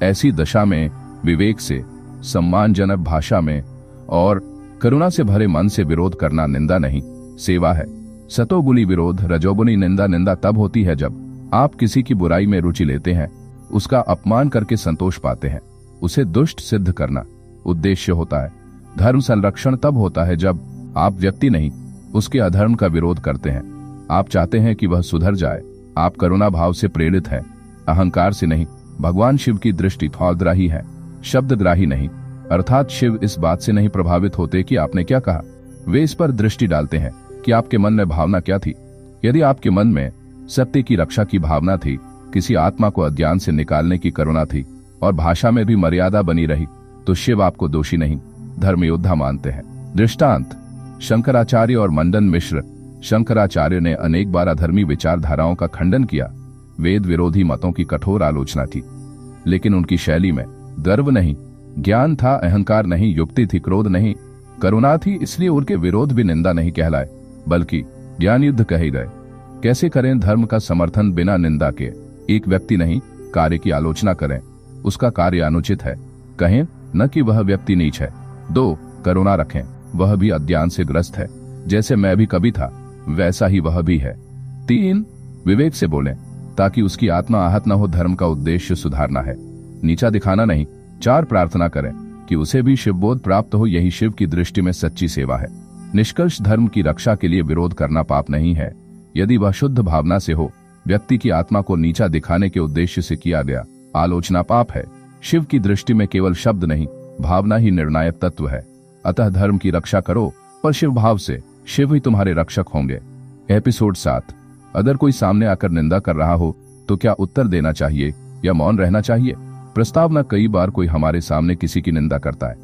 ऐसी दशा में विवेक से, सम्मानजनक भाषा में और करुणा से भरे मन से विरोध करना निंदा नहीं, सेवा है। सतोगुणी विरोध, रजोगुणी निंदा। निंदा तब होती है जब आप किसी की बुराई में रुचि लेते हैं, उसका अपमान करके संतोष पाते हैं, उसे दुष्ट सिद्ध करना उद्देश्य होता है। धर्म संरक्षण तब होता है जब आप व्यक्ति नहीं, उसके अधर्म का विरोध करते हैं। आप चाहते हैं कि वह सुधर जाए, आप करुणा भाव से प्रेरित हैं, अहंकार से नहीं। भगवान शिव की दृष्टि थौलग्राही है, शब्दग्राही नहीं। अर्थात शिव इस बात से नहीं प्रभावित होते कि आपने क्या कहा, वे इस पर दृष्टि डालते हैं कि आपके मन में भावना क्या थी। यदि आपके मन में सत्य की रक्षा की भावना थी, किसी आत्मा को अज्ञान से निकालने की करुणा थी और भाषा में भी मर्यादा बनी रही, तो शिव आपको दोषी नहीं, धर्म योद्धा मानते हैं। दृष्टांत, शंकराचार्य और मंडन मिश्र। शंकराचार्य ने अनेक बार अधर्मी विचारधाराओं का खंडन किया, वेद विरोधी मतों की कठोर आलोचना की, लेकिन उनकी शैली में गर्व नहीं, ज्ञान था, अहंकार नहीं, युक्ति थी, क्रोध नहीं, करुणा थी। इसलिए उनके विरोध भी निंदा नहीं कहलाए, बल्कि ज्ञान युद्ध कहे गए। कैसे करें धर्म का समर्थन बिना निंदा के? एक व्यक्ति नहीं, कार्य की आलोचना करें, उसका कार्य अनुचित है, कहें न कि वह व्यक्ति नीच है। 2, करुणा रखें, वह भी अज्ञान से ग्रस्त है, जैसे मैं भी कभी था वैसा ही वह भी है। 3, विवेक से बोलें ताकि उसकी आत्मा आहत न हो, धर्म का उद्देश्य सुधारना है, नीचा दिखाना नहीं। 4, प्रार्थना करें कि उसे भी शिवबोध प्राप्त हो, यही शिव की दृष्टि में सच्ची सेवा है। निष्कर्ष धर्म की रक्षा के लिए विरोध करना पाप नहीं है यदि वह शुद्ध भावना से हो। व्यक्ति की आत्मा को नीचा दिखाने के उद्देश्य से किया गया आलोचना पाप है। शिव की दृष्टि में केवल शब्द नहीं, भावना ही निर्णायक तत्व है। अतः धर्म की रक्षा करो पर शिव भाव से, शिव ही तुम्हारे रक्षक होंगे। एपिसोड 7। अगर कोई सामने आकर निंदा कर रहा हो तो क्या उत्तर देना चाहिए या मौन रहना चाहिए? प्रस्तावना, कई बार कोई हमारे सामने किसी की निंदा करता है,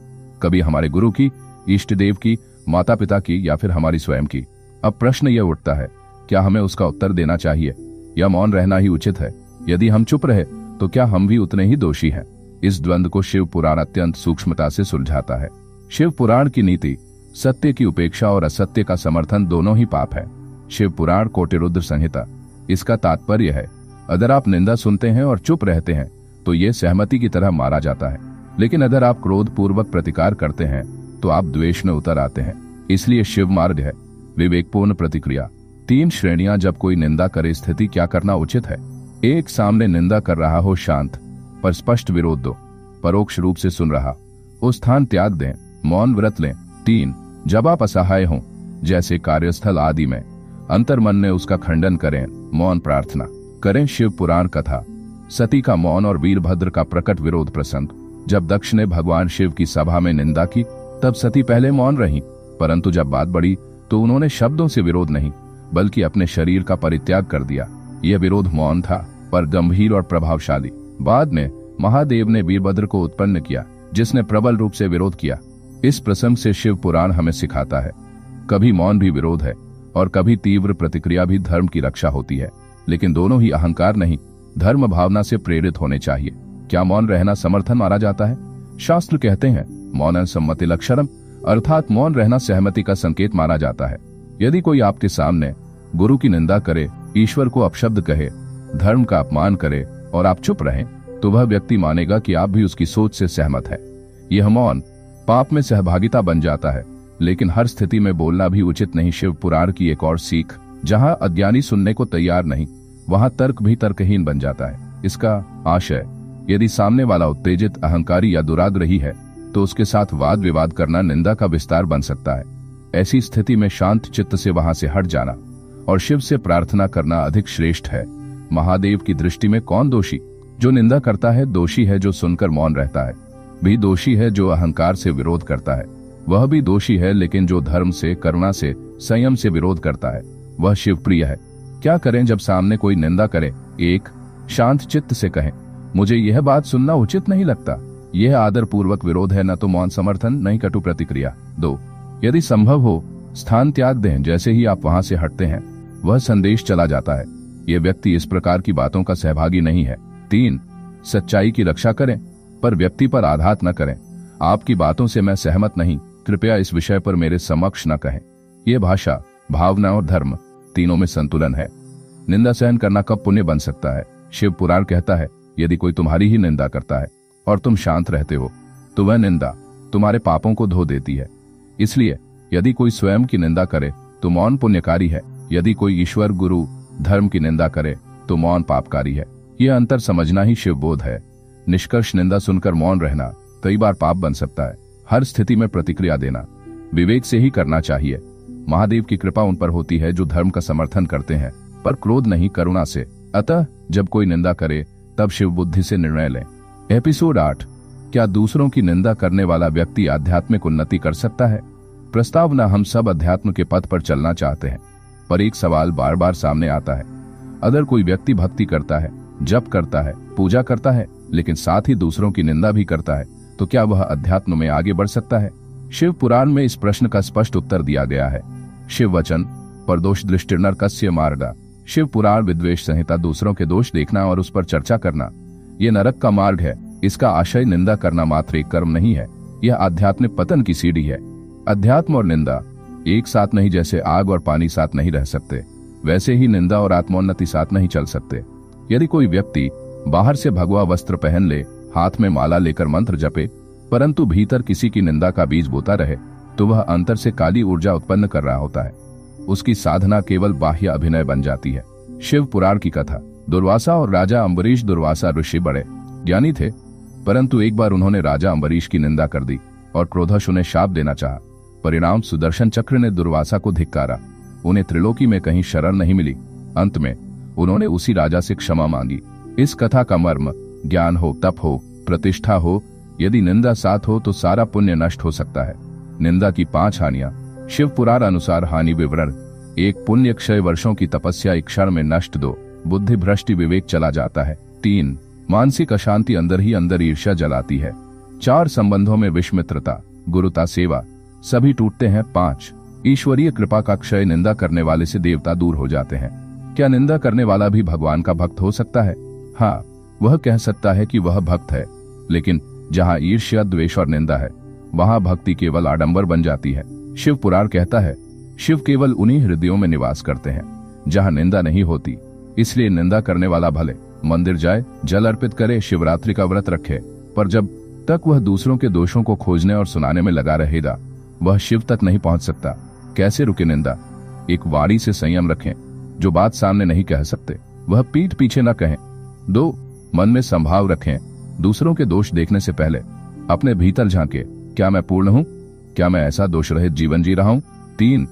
कभी हमारे गुरु की, इष्ट देव की, माता पिता की या फिर हमारी स्वयं की। अब प्रश्न यह उठता है, क्या हमें उसका उत्तर देना चाहिए या मौन रहना ही उचित है? यदि हम चुप रहे तो क्या हम भी उतने ही दोषी हैं? इस द्वंद्व को शिव पुराण अत्यंत सूक्ष्मता से सुलझाता है। शिव पुराण की नीति सत्य की उपेक्षा और असत्य का समर्थन दोनों ही पाप है। शिव पुराण कोटिरुद्र संहिता। इसका तात्पर्य है, अगर आप निंदा सुनते हैं और चुप रहते हैं तो ये सहमति की तरह मारा जाता है, लेकिन अगर आप क्रोध पूर्वक प्रतिकार करते हैं तो आप द्वेष में उतर आते हैं। इसलिए शिव मार्ग है विवेकपूर्ण प्रतिक्रिया। 3 श्रेणियां जब कोई निंदा करे, स्थिति क्या करना उचित है? 1, सामने निंदा कर रहा हो, शांत पर स्पष्ट विरोध दो। परोक्ष रूप से सुन रहा, उस स्थान त्याग दें, मौन व्रत लें। 3, जब आप असहाय हों, जैसे कार्यस्थल आदि में, अंतर्मन में उसका खंडन करें, मौन प्रार्थना करें। शिव पुराण कथा, सती का मौन और वीरभद्र का प्रकट विरोध प्रसंग। जब दक्ष ने भगवान शिव की सभा में निंदा की तब सती पहले मौन रही, परंतु जब बात बढ़ी तो उन्होंने शब्दों से विरोध नहीं बल्कि अपने शरीर का परित्याग कर दिया। यह विरोध मौन था पर गंभीर और प्रभावशाली। बाद में महादेव ने वीरभद्र को उत्पन्न किया जिसने प्रबल रूप से विरोध किया। इस प्रसंग से शिव पुराण हमें सिखाता है, कभी मौन भी विरोध है और कभी तीव्र प्रतिक्रिया भी धर्म की रक्षा होती है, लेकिन दोनों ही अहंकार नहीं, धर्म भावना से प्रेरित होने चाहिए। क्या मौन रहना समर्थन माना जाता है? शास्त्र कहते हैं, मौनं सम्मति लक्षणम, अर्थात मौन रहना सहमति का संकेत माना जाता है। यदि कोई आपके सामने गुरु की निंदा करे, ईश्वर को अपशब्द कहे, धर्म का अपमान करे और आप चुप रहें, तो वह व्यक्ति मानेगा कि आप भी उसकी सोच से सहमत है। यह मौन पाप में सहभागिता बन जाता है, लेकिन हर स्थिति में बोलना भी उचित नहीं। शिव पुराण की एक और सीख, जहां अज्ञानी सुनने को तैयार नहीं, वहां तर्क भी तर्कहीन बन जाता है। इसका आशय, यदि सामने वाला उत्तेजित, अहंकारी या दुराग्रही है तो उसके साथ वाद विवाद करना निंदा का विस्तार बन सकता है। ऐसी स्थिति में शांत चित्त से वहां से हट जाना और शिव से प्रार्थना करना अधिक श्रेष्ठ है। महादेव की दृष्टि में कौन दोषी? जो निंदा करता है दोषी है, जो सुनकर मौन रहता है भी दोषी है, जो अहंकार से विरोध करता है वह भी दोषी है, लेकिन जो धर्म से, करुणा से, संयम से विरोध करता है वह शिव प्रिय है। क्या करें जब सामने कोई निंदा करे? 1, शांत चित्त से कहें, मुझे यह बात सुनना उचित नहीं लगता, यह आदर पूर्वक विरोध है, न तो मौन समर्थन, नहीं कटु प्रतिक्रिया। 2, यदि संभव हो स्थान त्याग दें, जैसे ही आप वहां से हटते हैं वह संदेश चला जाता है, यह व्यक्ति इस प्रकार की बातों का सहभागी नहीं है। 3, सच्चाई की रक्षा करें पर व्यक्ति पर आघात न करें। आपकी बातों से मैं सहमत नहीं, कृपया इस विषय पर मेरे समक्ष न कहें। यह भाषा, भावना और धर्म तीनों में संतुलन है। निंदा सहन करना कब पुण्य बन सकता है? शिव पुराण कहता है, यदि कोई तुम्हारी ही निंदा करता है और तुम शांत रहते हो तो वह निंदा तुम्हारे पापों को धो देती है। इसलिए यदि कोई स्वयं की निंदा करे तो मौन पुण्यकारी है, यदि कोई ईश्वर, गुरु, धर्म की निंदा करे तो मौन पापकारी है। यह अंतर समझना ही शिव बोध है। निष्कर्ष, निंदा सुनकर मौन रहना कई बार पाप बन सकता है। हर स्थिति में प्रतिक्रिया देना विवेक से ही करना चाहिए। महादेव की कृपा उन पर होती है जो धर्म का समर्थन करते हैं, पर क्रोध नहीं, करुणा से। अतः जब कोई निंदा करे तब शिव बुद्धि से निर्णय लें। एपिसोड 8, क्या दूसरों की निंदा करने वाला व्यक्ति आध्यात्मिक उन्नति कर सकता है? प्रस्तावना, हम सब अध्यात्म के पथ पर चलना चाहते हैं, पर एक सवाल बार बार सामने आता है। अगर कोई व्यक्ति भक्ति करता है, जप करता है, पूजा करता है, लेकिन साथ ही दूसरों की निंदा भी करता है, तो क्या वह अध्यात्म में आगे बढ़ सकता है? शिव पुराण में इस प्रश्न का स्पष्ट उत्तर दिया गया है। शिव वचन, परदोष दृष्टिर्नर कस्य मार्गा। शिव पुराण विद्वेष संहिता, दूसरों के दोष देखना और उस पर चर्चा करना, ये नरक का मार्ग है। इसका आशय निंदा करना मात्र एक कर्म नहीं है, यह आध्यात्मिक पतन की सीढ़ी है। अध्यात्म और निंदा एक साथ नहीं, जैसे आग और पानी साथ नहीं रह सकते, वैसे ही निंदा और आत्मोन्नति साथ नहीं चल सकते। यदि कोई व्यक्ति बाहर से भगवा वस्त्र पहन ले, हाथ में माला लेकर मंत्र जपे, परंतु भीतर किसी की निंदा का बीज बोता रहे, तो वह अंतर से काली ऊर्जा उत्पन्न कर रहा होता है। उसकी साधना केवल बाह्य अभिनय बन जाती है। शिव पुराण की कथा, दुर्वासा और राजा अम्बरीश। दुर्वासा ऋषि बड़े ज्ञानी थे, परंतु एक बार उन्होंने राजा अम्बरीश की निंदा कर दी और क्रोधवश उन्हें शाप देना चाहा, परिणाम सुदर्शन चक्र ने दुर्वासा को धिक्कारा। उन्हें त्रिलोकी में कहीं शरण नहीं मिली। अंत में उन्होंने उसी राजा से क्षमा मांगी। इस कथा का मर्म ज्ञान हो, तप हो, प्रतिष्ठा हो, यदि निंदा साथ हो तो सारा पुण्य नष्ट हो सकता है। निंदा की 5 हानियां। शिव पुराण अनुसार हानि विवरण: 1 पुण्य क्षय, वर्षों की तपस्या एक क्षण में नष्ट। 2 बुद्धि भ्रष्टि, विवेक चला जाता है। 3 मानसिक अशांति, अंदर ही अंदर ईर्ष्या जलाती है। 4 संबंधों में विषमित्रता, गुरुता, सेवा सभी टूटते हैं। 5 ईश्वरीय कृपा का क्षय, निंदा करने वाले से देवता दूर हो जाते हैं। क्या निंदा करने वाला भी भगवान का भक्त हो सकता है? हाँ, वह कह सकता है कि वह भक्त है, लेकिन जहाँ ईर्ष्या, द्वेष और निंदा है वहाँ भक्ति केवल आडंबर बन जाती है। शिव पुराण कहता है, शिव केवल उन्हीं हृदयों में निवास करते हैं जहाँ निंदा नहीं होती। इसलिए निंदा करने वाला भले मंदिर जाए, जल अर्पित करे, शिवरात्रि का व्रत रखे, पर जब तक वह दूसरों के दोषों को खोजने और सुनाने में लगा रहेगा वह शिव तक नहीं पहुंच सकता। कैसे रुके निंदा? 1 वाणी से संयम रखें। जो बात सामने नहीं कह सकते वह पीठ पीछे न कहें। 2 मन में संभाव रखें। दूसरों के दोष देखने से पहले अपने भीतर झांके, क्या मैं पूर्ण हूं? क्या मैं ऐसा दोष रहित जीवन जी रहा हूं? 3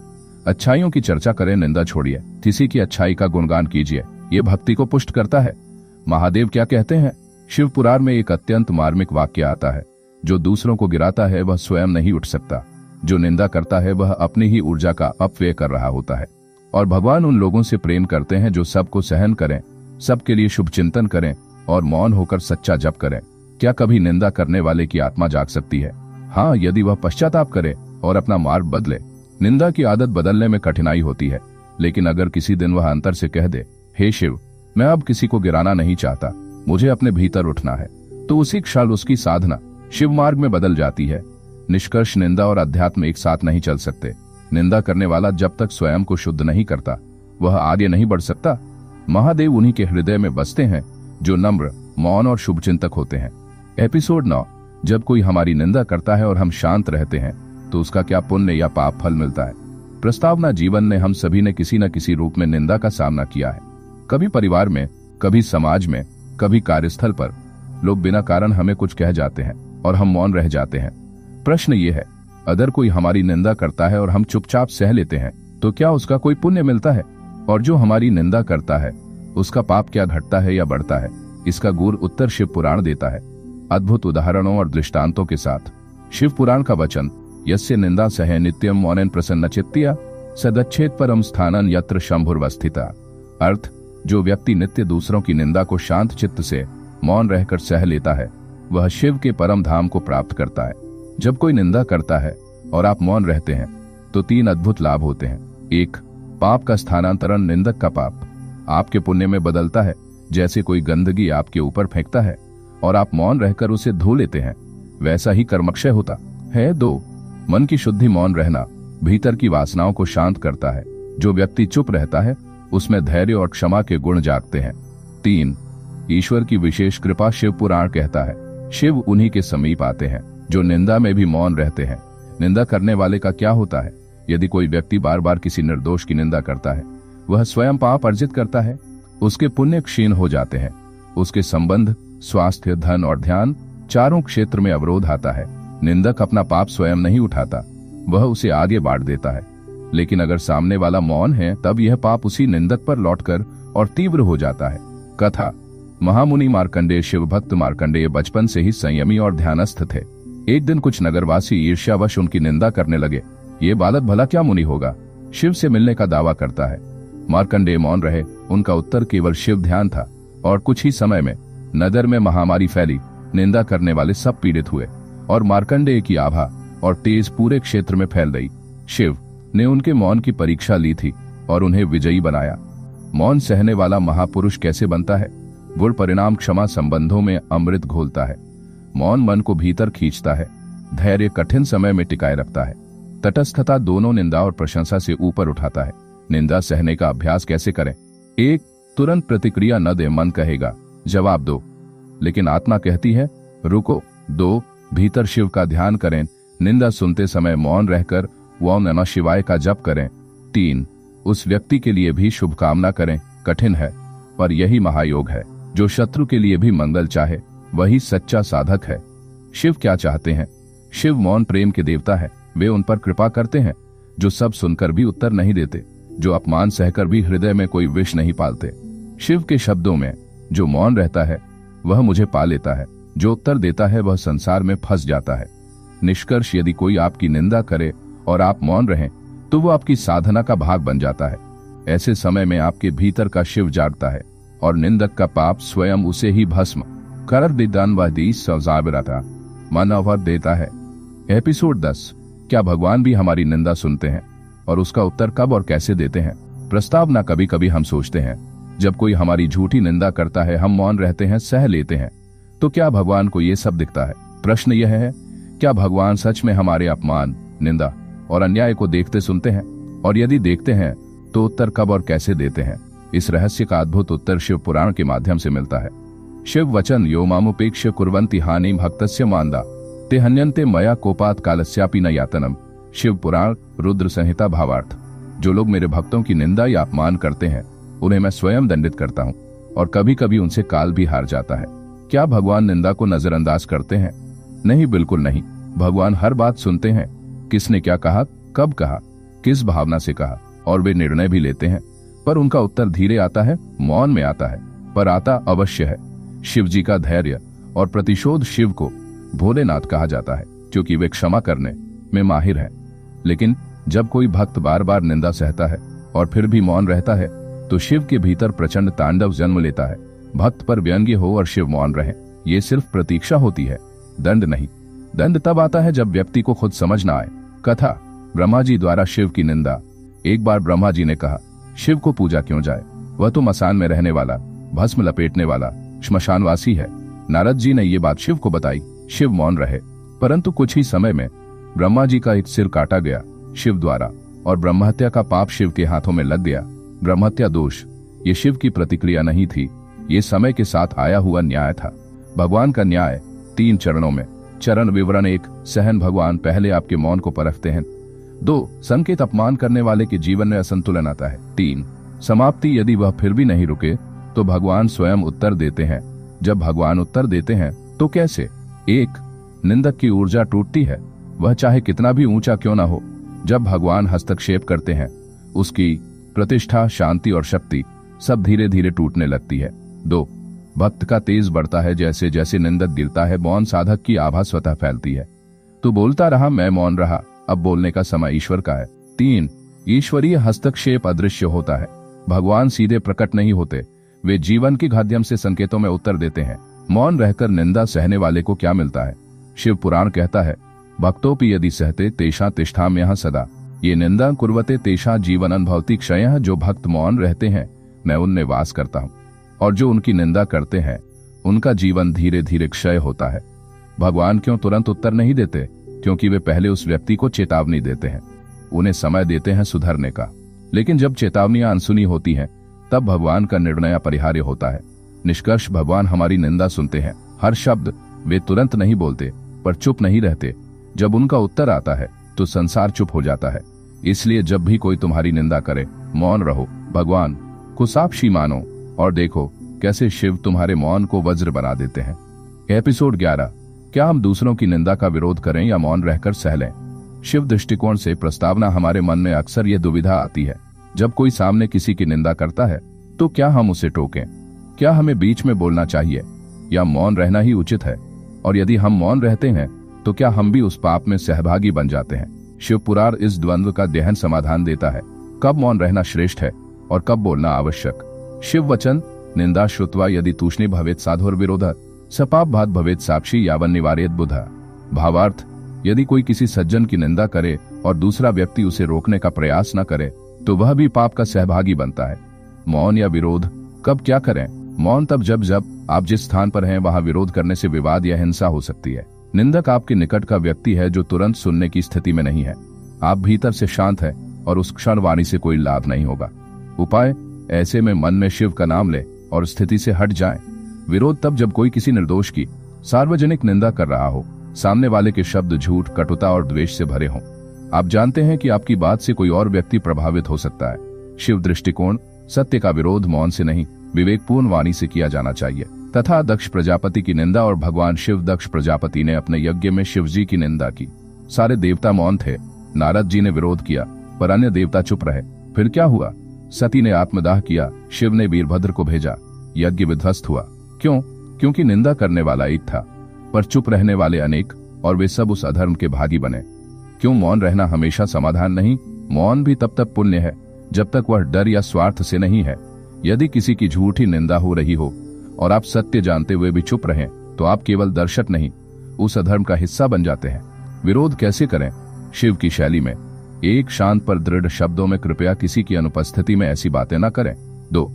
अच्छाइयों की चर्चा करें, निंदा छोड़िए। किसी की अच्छाई का गुणगान कीजिए, ये भक्ति को पुष्ट करता है। महादेव क्या कहते हैं? शिव पुराण में एक अत्यंत मार्मिक वाक्य आता है, जो दूसरों को गिराता है वह स्वयं नहीं उठ सकता। जो निंदा करता है वह अपनी ही ऊर्जा का अपव्यय कर रहा होता है। और भगवान उन लोगों से प्रेम करते हैं जो सबको सहन करें, सबके लिए शुभ चिंतन करें और मौन होकर सच्चा जप करें। क्या कभी निंदा करने वाले की आत्मा जाग सकती है? हाँ, यदि वह पश्चाताप करे और अपना मार्ग बदले। निंदा की आदत बदलने में कठिनाई होती है, लेकिन अगर किसी दिन वह अंतर से कह दे, हे शिव, मैं अब किसी को गिराना नहीं चाहता, मुझे अपने भीतर उठना है, तो उसी क्षण उसकी साधना शिव मार्ग में बदल जाती है। निष्कर्ष: निंदा और अध्यात्म एक साथ नहीं चल सकते। निंदा करने वाला जब तक स्वयं को शुद्ध नहीं करता वह आगे नहीं बढ़ सकता। महादेव उन्हीं के हृदय में बसते हैं जो नम्र, मौन और शुभचिंतक होते हैं। एपिसोड 9: जब कोई हमारी निंदा करता है और हम शांत रहते हैं तो उसका क्या पुण्य या पाप फल मिलता है? प्रस्तावना: जीवन ने हम सभी ने किसी न किसी रूप में निंदा का सामना किया है। कभी परिवार में, कभी समाज में, कभी कार्यस्थल पर। लोग बिना कारण हमें कुछ कह जाते हैं और हम मौन रह जाते हैं। प्रश्न ये है, अगर कोई हमारी निंदा करता है और हम चुपचाप सह लेते हैं तो क्या उसका कोई पुण्य मिलता है? और जो हमारी निंदा करता है उसका पाप क्या घटता है या बढ़ता है? इसका गूढ़ उत्तर शिव पुराण देता है, अद्भुत उदाहरणों और दृष्टांतों के साथ। शिव पुराण का वचन: यस्य निंदा सह नित्यम मौनेन प्रसन्नचित्तया सदच्छेद परम स्थानन यत्र शंभुर्वस्थिता। अर्थ: जो व्यक्ति नित्य दूसरों की निंदा को शांत चित्त से मौन रहकर सह लेता है वह शिव के परम धाम को प्राप्त करता है। जब कोई निंदा करता है और आप मौन रहते हैं तो 3 अद्भुत लाभ होते हैं। 1 पाप का स्थानांतरण: निंदक का पाप आपके पुण्य में बदलता है। जैसे कोई गंदगी आपके ऊपर फेंकता है और आप मौन रहकर उसे धो लेते हैं, वैसा ही कर्मक्षय होता है। 2 मन की शुद्धि: मौन रहना भीतर की वासनाओं को शांत करता है। जो व्यक्ति चुप रहता है उसमें धैर्य और क्षमा के गुण जागते हैं। 3 ईश्वर की विशेष कृपा: शिव पुराण कहता है, शिव उन्हीं के समीप आते हैं जो निंदा में भी मौन रहते हैं। निंदा करने वाले का क्या होता है? यदि कोई व्यक्ति बार बार किसी निर्दोष की निंदा करता है वह स्वयं पाप अर्जित करता है, उसके पुण्य क्षीण हो जाते हैं, उसके संबंध, स्वास्थ्य, धन और ध्यान चारों क्षेत्र में अवरोध आता है। निंदक अपना पाप स्वयं नहीं उठाता, वह उसे आगे बांट देता है। लेकिन अगर सामने वाला मौन है तब यह पाप उसी निंदक पर लौटकर और तीव्र हो जाता है। कथा: महामुनि मार्कंडेय। शिव भक्त मार्कंडेय बचपन से ही संयमी और ध्यानस्थ थे। एक दिन कुछ नगरवासी ईर्ष्यावश उनकी निंदा करने लगे। ये बालक भला क्या मुनि होगा, शिव से मिलने का दावा करता है। मार्कंडेय मौन रहे। उनका उत्तर केवल शिव ध्यान था और कुछ ही समय में नगर में महामारी फैली। निंदा करने वाले सब पीड़ित हुए और मार्कंडेय की आभा और तेज पूरे क्षेत्र में फैल गई। शिव ने उनके मौन की परीक्षा ली थी और उन्हें विजयी बनाया। मौन सहने वाला महापुरुष कैसे बनता है? गुण परिणाम: क्षमा संबंधों में अमृत घोलता है। मौन मन को भीतर खींचता है। धैर्य कठिन समय में टिकाए रखता है। तटस्थता दोनों निंदा और प्रशंसा से ऊपर उठाता है। निंदा सहने का अभ्यास कैसे करें? 1 तुरंत प्रतिक्रिया न दे, मन कहेगा जवाब दो, लेकिन आत्मा कहती है रुको। 2 भीतर शिव का ध्यान करें, निंदा सुनते समय मौन रहकर ओम नमः शिवाय का जप करें। 3 उस व्यक्ति के लिए भी शुभकामना करें। कठिन है पर यही महायोग है। जो शत्रु के लिए भी मंगल चाहे वही सच्चा साधक है। शिव क्या चाहते हैं? शिव मौन प्रेम के देवता है। वे उन पर कृपा करते हैं जो सब सुनकर भी उत्तर नहीं देते, जो अपमान सहकर भी हृदय में कोई विष नहीं पालते। शिव के शब्दों में जो मौन रहता है वह मुझे पा लेता है, जो उत्तर देता है वह संसार में फंस जाता है। निष्कर्ष, यदि कोई आपकी निंदा करे और आप मौन रहें तो वो आपकी साधना का भाग बन जाता है। ऐसे समय में आपके भीतर का शिव जागता है और निंदक का पाप स्वयं उसे ही भस्म कर देता है। एपिसोड 10। क्या भगवान भी हमारी निंदा सुनते हैं और उसका उत्तर कब और कैसे देते हैं? प्रस्तावना। कभी कभी हम सोचते हैं जब कोई हमारी झूठी निंदा करता है हम मौन रहते हैं, सह लेते हैं, तो क्या भगवान को ये सब दिखता है? प्रश्न यह है, क्या भगवान सच में हमारे अपमान, निंदा और अन्याय को देखते सुनते हैं? और यदि देखते हैं तो उत्तर कब और कैसे देते हैं? इस रहस्य का अद्भुत उत्तर शिव पुराण के माध्यम से मिलता है। शिव वचन यो मामुपेक्ष्य कुर्वन्ति हानिं भक्तस्य मांदा ते हन्यन्ते मया कोपात कालस्यापि न यातनम। शिव पुराण रुद्र संहिता भावार्थ। जो लोग मेरे भक्तों की निंदा या अपमान करते हैं उन्हें मैं स्वयं दंडित करता हूँ और कभी कभी उनसे काल भी हार जाता है। क्या भगवान निंदा को नजरअंदाज करते हैं? नहीं, बिल्कुल नहीं। भगवान हर बात सुनते हैं। किसने क्या कहा, कब कहा, किस भावना से कहा, और वे निर्णय भी लेते हैं। पर उनका उत्तर धीरे आता है, मौन में आता है, पर आता अवश्य है। शिव जी का धैर्य और प्रतिशोध शिव को भोलेनाथ कहा जाता है क्योंकि वे क्षमा करने में माहिर हैं। लेकिन जब कोई भक्त बार बार निंदा सहता है और फिर भी मौन रहता है तो शिव के भीतर प्रचंड तांडव जन्म लेता है। भक्त पर व्यंग्य हो और शिव मौन रहे, ये सिर्फ प्रतीक्षा होती है, दंड नहीं। दंड तब आता है जब व्यक्ति को खुद समझ ना आए। कथा। ब्रह्मा जी द्वारा शिव की निंदा। एक बार ब्रह्मा जी ने कहा, शिव को पूजा क्यों जाए, वह तो मसान में रहने वाला, भस्म लपेटने वाला श्मशानवासी है। नारद जी ने ये बात शिव को बताई। शिव मौन रहे, परंतु कुछ ही समय में ब्रह्मा जी का एक सिर काटा गया शिव द्वारा और ब्रह्महत्या का पाप शिव के हाथों में लग गया। ब्रह्महत्या दोष ये शिव की प्रतिक्रिया नहीं थी, ये समय के साथ आया हुआ न्याय था। भगवान का न्याय 3 चरणों में। चरण विवरण 1, सहन। भगवान पहले आपके मौन को परखते हैं। 2, संकेत। अपमान करने वाले के जीवन में असंतुलन आता है। 3, समाप्ति। यदि वह फिर भी नहीं रुके तो भगवान स्वयं उत्तर देते हैं। जब भगवान उत्तर देते हैं तो कैसे? 1, निंदक की ऊर्जा टूटती है, वह चाहे कितना भी ऊंचा क्यों ना हो। जब भगवान हस्तक्षेप करते हैं उसकी प्रतिष्ठा, शांति और शक्ति सब धीरे धीरे टूटने लगती है। 2, भक्त का तेज बढ़ता है। जैसे जैसे निंदक गिरता है मौन साधक की आभा स्वतः फैलती है। तू बोलता रहा, मैं मौन रहा, अब बोलने का समय ईश्वर का है। 3, ईश्वरीय हस्तक्षेप अदृश्य होता है। भगवान सीधे प्रकट नहीं होते, वे जीवन के माध्यम से संकेतों में उत्तर देते हैं। मौन रहकर निंदा सहने वाले को क्या मिलता है? शिव पुराण कहता है, भक्तोपि यदि सहते तेषा तिष्ठाम यहाँ सदा, ये निंदा कुर्वते तेषा जीवनं भवति क्षयः। जो भक्त मौन रहते हैं मैं उनमें वास करता हूँ और जो उनकी निंदा करते हैं उनका जीवन धीरे धीरे क्षय होता है। भगवान क्यों तुरंत उत्तर नहीं देते? क्योंकि वे पहले उस व्यक्ति को चेतावनी देते हैं, उन्हें समय देते हैं सुधरने का। लेकिन जब चेतावनियां अनसुनी होती हैं तब भगवान का निर्णय अपरिहार्य होता है। निष्कर्ष, भगवान हमारी निंदा सुनते हैं। हर शब्द वे तुरंत नहीं बोलते, पर चुप नहीं रहते। जब उनका उत्तर आता है तो संसार चुप हो जाता है। इसलिए जब भी कोई तुम्हारी निंदा करे मौन रहो, भगवान को साक्षी मानो और देखो कैसे शिव तुम्हारे मौन को वज्र बना देते हैं। एपिसोड 11। क्या हम दूसरों की निंदा का विरोध करें या मौन रहकर सह लें? शिव दृष्टिकोण से प्रस्तावना। हमारे मन में अक्सर यह दुविधा आती है, जब कोई सामने किसी की निंदा करता है तो क्या हम उसे टोकें? क्या हमें बीच में बोलना चाहिए या मौन रहना ही उचित है? और यदि हम मौन रहते हैं तो क्या हम भी उस पाप में सहभागी बन जाते हैं? शिव पुराण इस द्वंद्व का गहन समाधान देता है। कब मौन रहना श्रेष्ठ है और कब बोलना आवश्यक? शिव वचन। निंदा श्रुत्वा यदि तूष्णी भवेत् साधुर विरोध सपाप भात भवेत् साक्षी यावन निवारेत बुधा। भावार्थ, यदि कोई किसी सज्जन की निंदा करे और दूसरा व्यक्ति उसे रोकने का प्रयास न करे तो वह भी पाप का सहभागी बनता है। मौन या विरोध? कब क्या करें? मौन तब जब आप जिस स्थान पर हैं वहां विरोध करने से विवाद या हिंसा हो सकती है। निंदक आपके निकट का व्यक्ति है जो तुरंत सुनने की स्थिति में नहीं है। आप भीतर से शांत है और उस क्षण वाणी से कोई लाभ नहीं होगा। उपाय? ऐसे में मन में शिव का नाम ले और स्थिति से हट जाएं। विरोध तब जब कोई किसी निर्दोष की सार्वजनिक निंदा कर रहा हो, सामने वाले के शब्द झूठ, कटुता और द्वेष से भरे हों। आप जानते हैं कि आपकी बात से कोई और व्यक्ति प्रभावित हो सकता है। शिव दृष्टिकोण। सत्य का विरोध मौन से नहीं, विवेकपूर्ण वाणी से किया जाना चाहिए। तथा दक्ष प्रजापति की निंदा और भगवान शिव। दक्ष प्रजापति ने अपने यज्ञ में शिव जी की निंदा की सारे देवता मौन थे। नारद जी ने विरोध किया, पर अन्य देवता चुप रहे। फिर क्या हुआ? सती ने आत्मदाह किया, शिव ने वीरभद्र को भेजा, यज्ञ विध्वस्त हुआ। क्यों? क्योंकि निंदा करने वाला एक था, पर चुप रहने वाले अनेक, और वे सब उस अधर्म के भागी बने। क्यों मौन रहना हमेशा समाधान नहीं? मौन भी तब तक पुण्य है जब तक वह डर या स्वार्थ से नहीं है। यदि किसी की झूठी निंदा हो रही हो और आप सत्य जानते हुए भी चुप रहें, तो आप केवल दर्शक नहीं, उस अधर्म का हिस्सा बन जाते हैं। विरोध कैसे करें? शिव की शैली में। एक, शांत पर दृढ़ शब्दों में कृपया किसी की अनुपस्थिति में ऐसी बातें न करें। 2,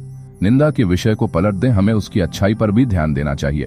निंदा के विषय को पलट दें, हमें उसकी अच्छाई पर भी ध्यान देना चाहिए।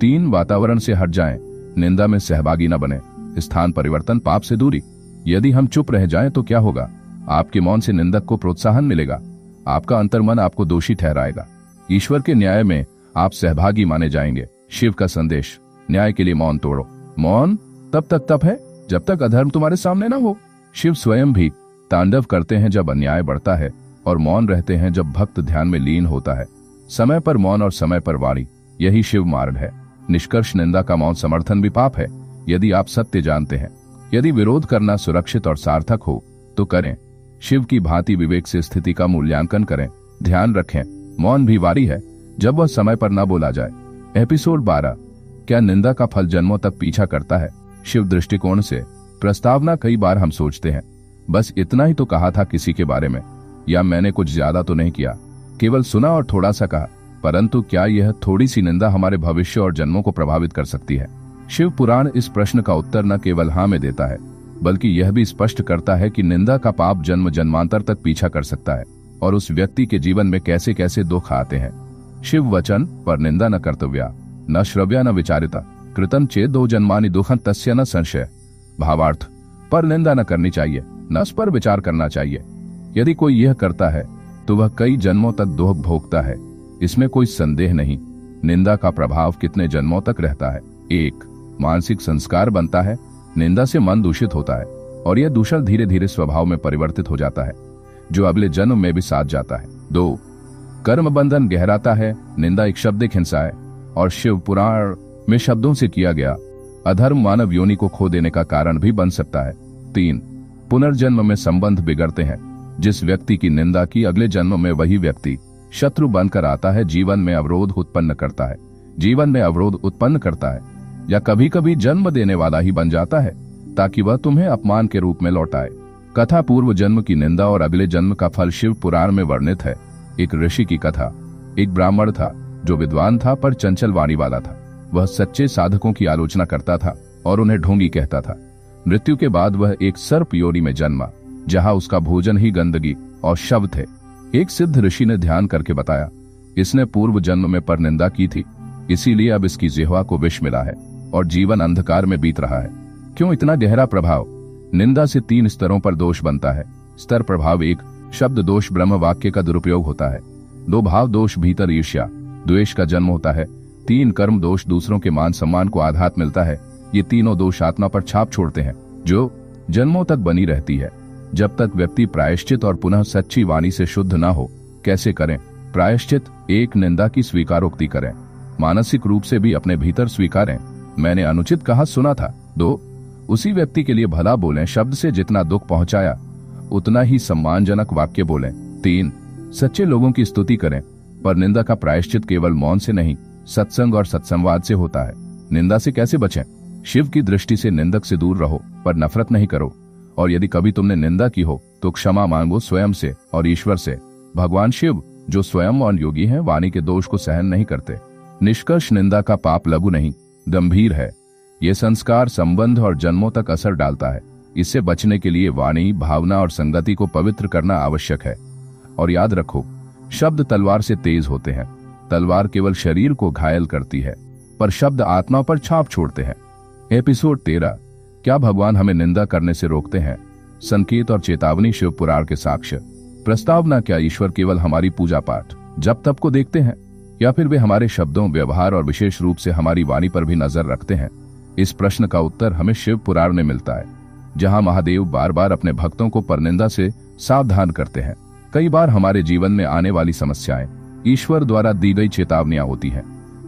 3, वातावरण से हट जाएं, निंदा में सहभागी न बने। स्थान परिवर्तन, पाप से दूरी। यदि हम चुप रह जाएं तो क्या होगा? आपके मौन से निंदक को प्रोत्साहन मिलेगा, आपका अंतर्मन आपको दोषी ठहराएगा। ईश्वर के न्याय में आप सहभागी माने जाएंगे। शिव का संदेश, न्याय के लिए मौन तोड़ो। मौन तब तक तप है जब तक अधर्म तुम्हारे सामने न हो। शिव स्वयं भी तांडव करते हैं जब अन्याय बढ़ता है, और मौन रहते हैं जब भक्त ध्यान में लीन होता है। समय पर मौन और समय पर वाणी, यही शिव मार्ग है। निष्कर्ष, निंदा का मौन समर्थन भी पाप है, यदि आप सत्य जानते हैं। यदि विरोध करना सुरक्षित और सार्थक हो तो करें। शिव की भांति विवेक से स्थिति का मूल्यांकन करें। ध्यान रखें, मौन भी वारी है जब वह समय पर न बोला जाए। एपिसोड 12, क्या निंदा का फल जन्मों तक पीछा करता है? शिव दृष्टिकोण से प्रस्तावना। कई बार हम सोचते हैं, बस इतना ही तो कहा था किसी के बारे में, या मैंने कुछ ज्यादा तो नहीं किया, केवल सुना और थोड़ा सा कहा। परंतु क्या यह थोड़ी सी निंदा हमारे भविष्य और जन्मों को प्रभावित कर सकती है? शिव पुराण इस प्रश्न का उत्तर न केवल हाँ में देता है, बल्कि यह भी स्पष्ट करता है कि निंदा का पाप जन्म जन्मांतर तक पीछा कर सकता है, और उस व्यक्ति के जीवन में कैसे कैसे दुख आते हैं। शिव वचन, पर निंदा न कर्तव्या, न श्रव्या न विचारिता, कृतं चेत् 2 जन्मानि दुखं तस्य न संशय। भावार्थ, पर निंदा न करनी चाहिए, न उस पर विचार करना चाहिए। यदि कोई यह करता है तो वह कई जन्मों तक दुख भोगता है, इसमें कोई संदेह नहीं। निंदा का प्रभाव कितने जन्मों तक रहता है? 1, मानसिक संस्कार बनता है। निंदा से मन दूषित होता है, और यह दूषण धीरे धीरे स्वभाव में परिवर्तित हो जाता है, जो अगले जन्म में भी साथ जाता है। 2, कर्म बंधन गहराता है। निंदा एक शब्दिक हिंसा है, और शिव पुराण में शब्दों से किया गया अधर्म मानव योनि को खो देने का कारण भी बन सकता है। 3, पुनर्जन्म में संबंध बिगड़ते हैं। जिस व्यक्ति की निंदा की, अगले जन्म में वही व्यक्ति शत्रु बनकर आता है, जीवन में अवरोध उत्पन्न करता है। जीवन में अवरोध उत्पन्न करता है, या कभी कभी जन्म देने वाला ही बन जाता है, ताकि वह तुम्हें अपमान के रूप में लौटाए। कथा, पूर्व जन्म की निंदा और अगले जन्म का फल शिव पुराण में वर्णित है। एक ऋषि की कथा। एक ब्राह्मण था जो विद्वान था पर चंचल वाणी वाला था। वह सच्चे साधकों की आलोचना करता था और उन्हें ढोंगी कहता था। मृत्यु के बाद वह एक सर्प योनि में जन्मा, जहां उसका भोजन ही गंदगी और शव थे। एक सिद्ध ऋषि ने ध्यान करके बताया, इसने पूर्व जन्म में पर निंदा की थी, इसीलिए अब इसकी जिह्वा को विष मिला है और जीवन अंधकार में बीत रहा है। क्यों इतना गहरा प्रभाव? निंदा से 3 स्तरों पर दोष बनता है। स्तर प्रभाव 1, शब्द दोष, ब्रह्म वाक्य का दुरुपयोग होता है। 2, भाव दोष, भीतर ईर्ष्या द्वेष का जन्म होता है। 3, कर्म दोष, दूसरों के मान सम्मान को आघात मिलता है। ये तीनों दोष आत्मा पर छाप छोड़ते हैं, जो जन्मों तक बनी रहती है, जब तक व्यक्ति प्रायश्चित और पुनः सच्ची वाणी से शुद्ध ना हो। कैसे करें प्रायश्चित? 1, निंदा की स्वीकारोक्ति करें, मानसिक रूप से भी अपने भीतर स्वीकारें, मैंने अनुचित कहा, सुना था। 2, उसी व्यक्ति के लिए भला बोलें, शब्द से जितना दुख पहुंचाया उतना ही सम्मानजनक वाक्य बोलें। 3, सच्चे लोगों की स्तुति करें, पर निंदा का प्रायश्चित केवल मौन से नहीं, सत्संग और सत्संवाद से होता है। निंदा से कैसे बचें? शिव की दृष्टि से निंदक से दूर रहो, पर नफरत नहीं करो, और यदि कभी तुमने निंदा की हो तो क्षमा मांगो स्वयं से और ईश्वर से। भगवान शिव, जो स्वयं मौन योगी हैं, वाणी के दोष को सहन नहीं करते। निष्कर्ष, निंदा का पाप लघु नहीं, गंभीर है। ये संस्कार, संबंध और जन्मों तक असर डालता है। इससे बचने के लिए वाणी, भावना और संगति को पवित्र करना आवश्यक है। और याद रखो, शब्द तलवार से तेज होते हैं। तलवार केवल शरीर को घायल करती है, पर शब्द आत्मा पर छाप छोड़ते हैं। एपिसोड 13, क्या भगवान हमें निंदा करने से रोकते हैं? संकेत और चेतावनी, शिव पुराण के साक्ष्य। प्रस्तावना, क्या ईश्वर केवल हमारी पूजा पाठ, जप तप को देखते हैं, या फिर वे हमारे शब्दों, व्यवहार और विशेष रूप से हमारी वाणी पर भी नजर रखते हैं? इस प्रश्न का उत्तर हमें शिव पुराण में मिलता है, जहां महादेव बार बार अपने भक्तों को परनिंदा से सावधान करते हैं। कई बार हमारे जीवन में आने वाली समस्याएं ईश्वर द्वारा दी गई चेतावनियां होती हैं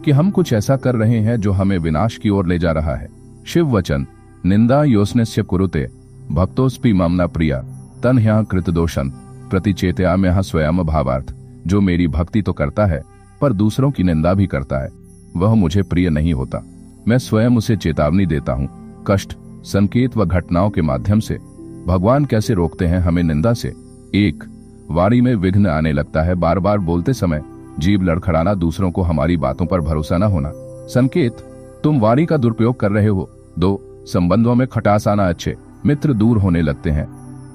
कि हम कुछ ऐसा कर रहे हैं जो हमें विनाश की ओर ले जा रहा है। शिव वचन, निंदा योस्नस्य कुरुते भक्तोस्पि मम न प्रिया तन ह्यः कृतदोषं प्रतिचेतयाम्यः स्वयं भावार्थ। जो मेरी भक्ति तो करता है पर दूसरों की निंदा भी करता है, वह मुझे प्रिय नहीं होता। मैं स्वयं उसे चेतावनी देता हूँ। कष्ट, संकेत व घटनाओं के माध्यम से भगवान कैसे रोकते हैं हमें निंदा से। 1. वाणी में विघ्न आने लगता है। बार बार बोलते समय जीभ लड़खड़ाना, दूसरों को हमारी बातों पर भरोसा न होना। संकेत, तुम वाणी का दुरुपयोग कर रहे हो। 2. संबंधों में खटास आना, अच्छे मित्र दूर होने लगते हैं,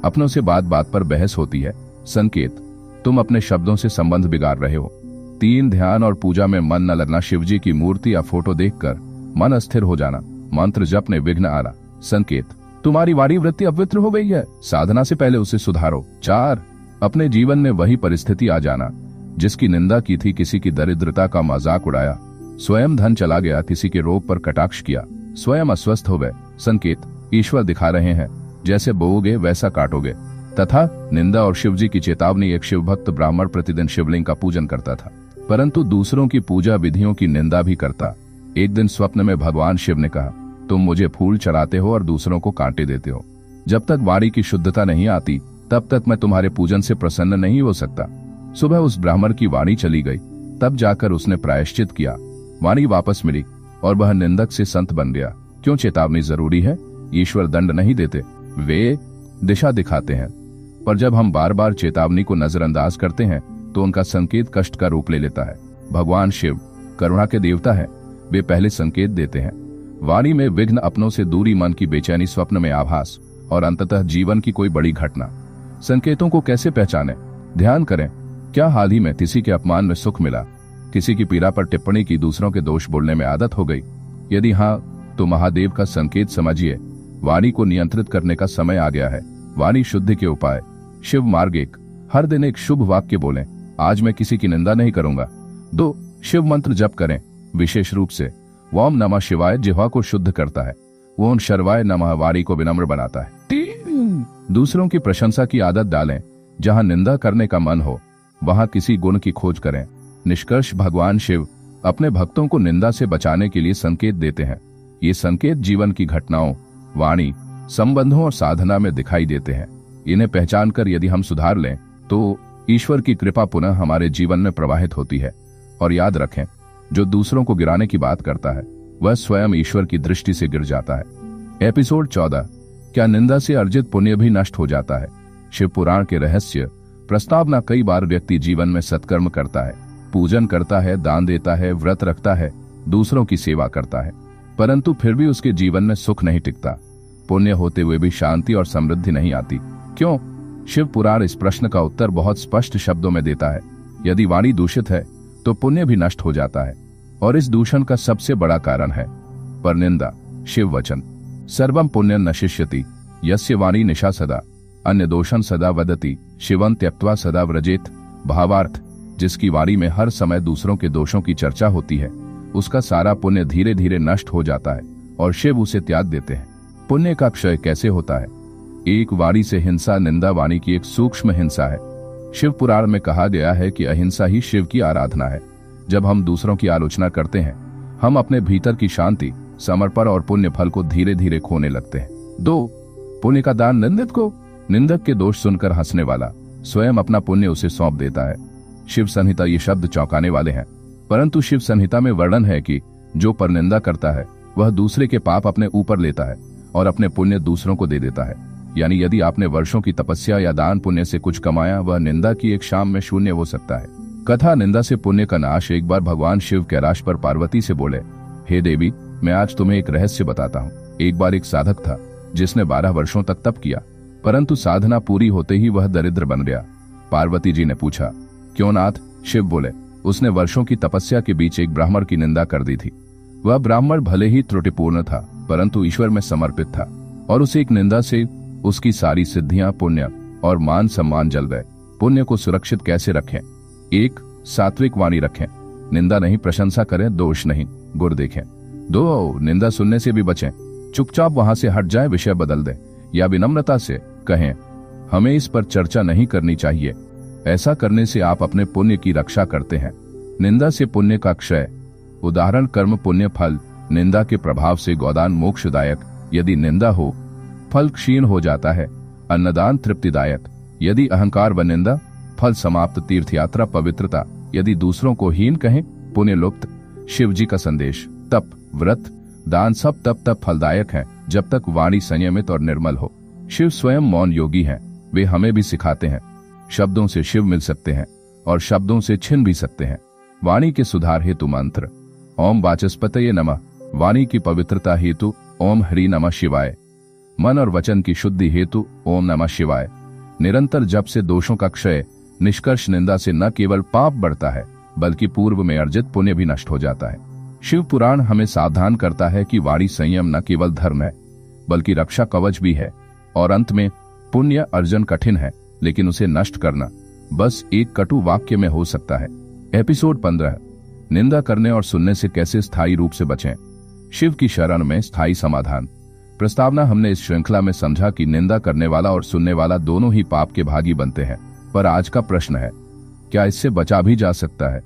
अपनों से बात बात पर बहस होती है। संकेत, तुम अपने शब्दों से संबंध बिगाड़ रहे हो। 3. ध्यान और पूजा में मन न लगना, शिवजी की मूर्ति या फोटो देखकर मन अस्थिर हो जाना, मंत्र जप में विघ्न आना। संकेत, तुम्हारी वाणी वृत्ति अपवित्र हो गई है, साधना से पहले उसे सुधारो। 4. अपने जीवन में वही परिस्थिति आ जाना जिसकी निंदा की थी, किसी की दरिद्रता का मजाक उड़ाया, स्वयं धन चला गया, किसी के रोग पर कटाक्ष किया, स्वयं अस्वस्थ हो गए। संकेत, ईश्वर दिखा रहे हैं जैसे बोओगे वैसा काटोगे। तथा निंदा और शिवजी की चेतावनी। एक शिवभक्त ब्राह्मण प्रतिदिन शिवलिंग का पूजन करता था, परंतु दूसरों की पूजा विधियों की निंदा भी करता। एक दिन स्वप्न में भगवान शिव ने कहा, तुम मुझे फूल चढ़ाते हो और दूसरों को कांटे देते हो। जब तक वाणी की शुद्धता नहीं आती तब तक मैं तुम्हारे पूजन से प्रसन्न नहीं हो सकता। सुबह उस ब्राह्मण की वाणी चली गई, तब जाकर उसने प्रायश्चित किया, वाणी वापस मिली और वह निंदक से संत बन गया। क्यों चेतावनी जरूरी है? ईश्वर दंड नहीं देते, वे दिशा दिखाते हैं। पर जब हम बार बार चेतावनी को नजरअंदाज करते हैं तो उनका संकेत कष्ट का रूप ले लेता है। भगवान शिव करुणा के देवता है, वे पहले संकेत देते हैं। वाणी में विघ्न, अपनों से दूरी, मन की बेचैनी, स्वप्न में आभास और अंततः जीवन की कोई बड़ी घटना। संकेतों को कैसे पहचानें? ध्यान करें, क्या हाल ही में किसी के अपमान में सुख मिला, किसी की पीड़ा पर टिप्पणी की, दूसरों के दोष बोलने में आदत हो गई? यदि हाँ, तो महादेव का संकेत समझिए, वाणी को नियंत्रित करने का समय आ गया है। वाणी शुद्धि के उपाय। शिव मार्ग 1, हर दिन एक शुभ वाक्य बोलें, आज मैं किसी की निंदा नहीं करूंगा। 2, शिव मंत्र जप करें, विशेष रूप से ओम नमः शिवाय जिह्वा को शुद्ध करता है, ओम शर्वाय नमः वाणी को विनम्र बनाता है। 3, दूसरों की प्रशंसा की आदत डालें, जहां निंदा करने का मन हो वहां किसी गुण की खोज करें। निष्कर्ष, भगवान शिव अपने भक्तों को निंदा से बचाने के लिए संकेत देते हैं। ये संकेत जीवन की घटनाओं, वाणी, संबंधों और साधना में दिखाई देते हैं। इन्हें पहचान कर यदि हम सुधार लें तो ईश्वर की कृपा पुनः हमारे जीवन में प्रवाहित होती है। और याद रखें, जो दूसरों को गिराने की बात करता है वह स्वयं ईश्वर की दृष्टि से गिर जाता है। एपिसोड 14, क्या निंदा से अर्जित पुण्य भी नष्ट हो जाता है? शिव पुराण के रहस्य प्रस्तावना। कई बार व्यक्ति जीवन में सत्कर्म करता है, पूजन करता है, दान देता है, व्रत रखता है, दूसरों की सेवा करता है, परंतु फिर भी उसके जीवन में सुख नहीं टिकता। पुण्य होते हुए भी शांति और समृद्धि नहीं आती। क्यों? शिव पुराण इस प्रश्न का उत्तर बहुत स्पष्ट शब्दों में देता है। यदि वाणी दूषित है तो पुण्य भी नष्ट हो जाता है, और इस दूषण का सबसे बड़ा कारण है परनिंदा। शिव वचन, सर्वम पुण्यं नशिष्यति यस्य वाणी निशा सदा अन्य दोषं सदा वदति शिवं त्यक्त्वा सदा व्रजेत। भावार्थ, जिसकी वाणी में हर समय दूसरों के दोषों की चर्चा होती है उसका सारा पुण्य धीरे धीरे नष्ट हो जाता है और शिव उसे त्याग देते हैं। पुण्य का क्षय कैसे होता है? एक, वाणी से हिंसा। निंदा वाणी की एक सूक्ष्म हिंसा है। शिव पुराण में कहा गया है कि अहिंसा ही शिव की आराधना है। जब हम दूसरों की आलोचना करते हैं हम अपने भीतर की शांति, समर्पण और पुण्य फल को धीरे धीरे खोने लगते हैं। 2, पुण्य का दान निंदित को। निंदक के दोष सुनकर हंसने वाला स्वयं अपना पुण्य उसे सौंप देता है। शिव संहिता, ये शब्द चौंकाने वाले हैं, परंतु शिव संहिता में वर्णन है कि जो परनिंदा करता है वह दूसरे के पाप अपने ऊपर लेता है और अपने पुण्य दूसरों को दे देता है। यानी यदि आपने वर्षों की तपस्या या दान पुण्य से कुछ कमाया, वह निंदा की एक शाम में शून्य हो सकता है। कथा, निंदा से पुण्य का नाश। एक बार भगवान शिव कैलाश पर पार्वती से बोले, हे देवी, मैं आज तुम्हें एक रहस्य बताता हूँ। एक बार एक साधक था जिसने 12 वर्षों तक तप किया, परंतु साधना पूरी होते ही वह दरिद्र बन गया। पार्वती जी ने पूछा, क्यों नाथ? शिव बोले, उसने वर्षों की तपस्या के बीच एक ब्राह्मण की निंदा कर दी थी। वह ब्राह्मण भले ही त्रुटिपूर्ण था परंतु ईश्वर में समर्पित था, और उसे एक निंदा से उसकी सारी सिद्धियां, पुण्य और मान सम्मान जल गए। पुण्य को सुरक्षित कैसे रखें? 1, सात्विक वाणी रखें, निंदा नहीं, प्रशंसा करें, दोष नहीं, गुर देखें। 2, निंदा सुनने से भी बचें, चुपचाप वहां से हट जाए, विषय बदल दें या विनम्रता से कहें, हमें इस पर चर्चा नहीं करनी चाहिए। ऐसा करने से आप अपने पुण्य की रक्षा करते हैं। निंदा से पुण्य का क्षय। उदाहरण, कर्म पुण्य फल। निंदा के प्रभाव से गोदान मोक्षदायक, यदि निंदा हो फल क्षीण हो जाता है, अन्नदान तृप्तिदायक, यदि अहंकार व निंदा फल समाप्त, तीर्थयात्रा पवित्रता, यदि दूसरों को हीन कहें पुण्य लुप्त। शिव जी का संदेश, तप व्रत दान सब तब फलदायक हैं जब तक वाणी संयमित और निर्मल हो। शिव स्वयं मौन योगी हैं, वे हमें भी सिखाते हैं। शब्दों से शिव मिल सकते हैं और शब्दों से छिन भी सकते हैं। वाणी के सुधार हेतु मंत्र ओम वाचस्पतये नमः, वाणी की पवित्रता हेतु ओम हरि नमः शिवाय, मन और वचन की शुद्धि हेतु ओम नमः शिवाय। निरंतर जप से दोषों का क्षय, निष्कर्ष निंदा से न केवल पाप बढ़ता है बल्कि पूर्व में अर्जित पुण्य भी नष्ट हो जाता है। शिव पुराण हमें सावधान करता है कि वाणी संयम न केवल धर्म है बल्कि रक्षा कवच भी है। और अंत में पुण्य अर्जन कठिन है लेकिन उसे नष्ट करना बस एक कटु वाक्य में हो सकता है। एपिसोड 15, निंदा करने और सुनने से कैसे स्थायी रूप से बचें। शिव की शरण में स्थायी समाधान। प्रस्तावना हमने इस श्रृंखला में समझा कि निंदा करने वाला और सुनने वाला दोनों ही पाप के भागी बनते हैं। पर आज का प्रश्न है, क्या इससे बचा भी जा सकता है?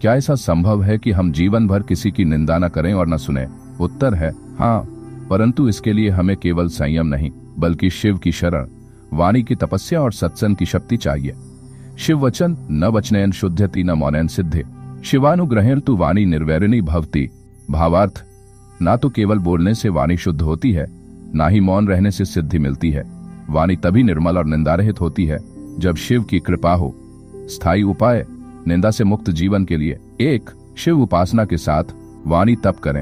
क्या ऐसा संभव है कि हम जीवन भर किसी की निंदा न करें और न सुने? उत्तर है हाँ, परंतु इसके लिए हमें केवल संयम नहीं बल्कि शिव की शरण, वाणी की तपस्या और सत्संग की शक्ति चाहिए। शिव वचन न वचनयन शुद्धति न मौनयन सिद्धे, शिवानुग्रहेण तु वाणी निर्वैरिणी भवति। भावार्थ, ना तो केवल बोलने से वाणी शुद्ध होती है, ना ही मौन रहने से सिद्धि मिलती है। वाणी तभी निर्मल और निंदारहित होती है जब शिव की कृपा हो। स्थायी उपाय निंदा से मुक्त जीवन के लिए, 1. शिव उपासना के साथ वाणी तप करें।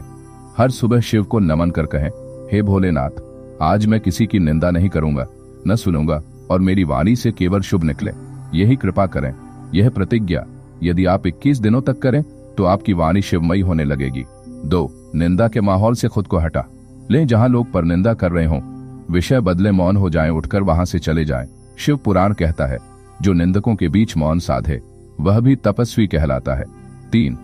हर सुबह शिव को नमन कर कहें, हे भोलेनाथ, आज मैं किसी की निंदा नहीं करूंगा, न सुनूंगा और मेरी वाणी से केवल शुभ निकले, यही कृपा करें। यह प्रतिज्ञा यदि आप 21 दिनों तक करें तो आपकी वाणी शिवमयी होने लगेगी। 2. निंदा के माहौल से खुद को हटा लें। जहां लोग परनिंदा कर रहे हों, विषय बदले मौन हो जाएं, उठकर वहां से चले जाएं। शिव पुराण कहता है, जो निंदकों के बीच मौन साधे वह भी तपस्वी कहलाता है। 3.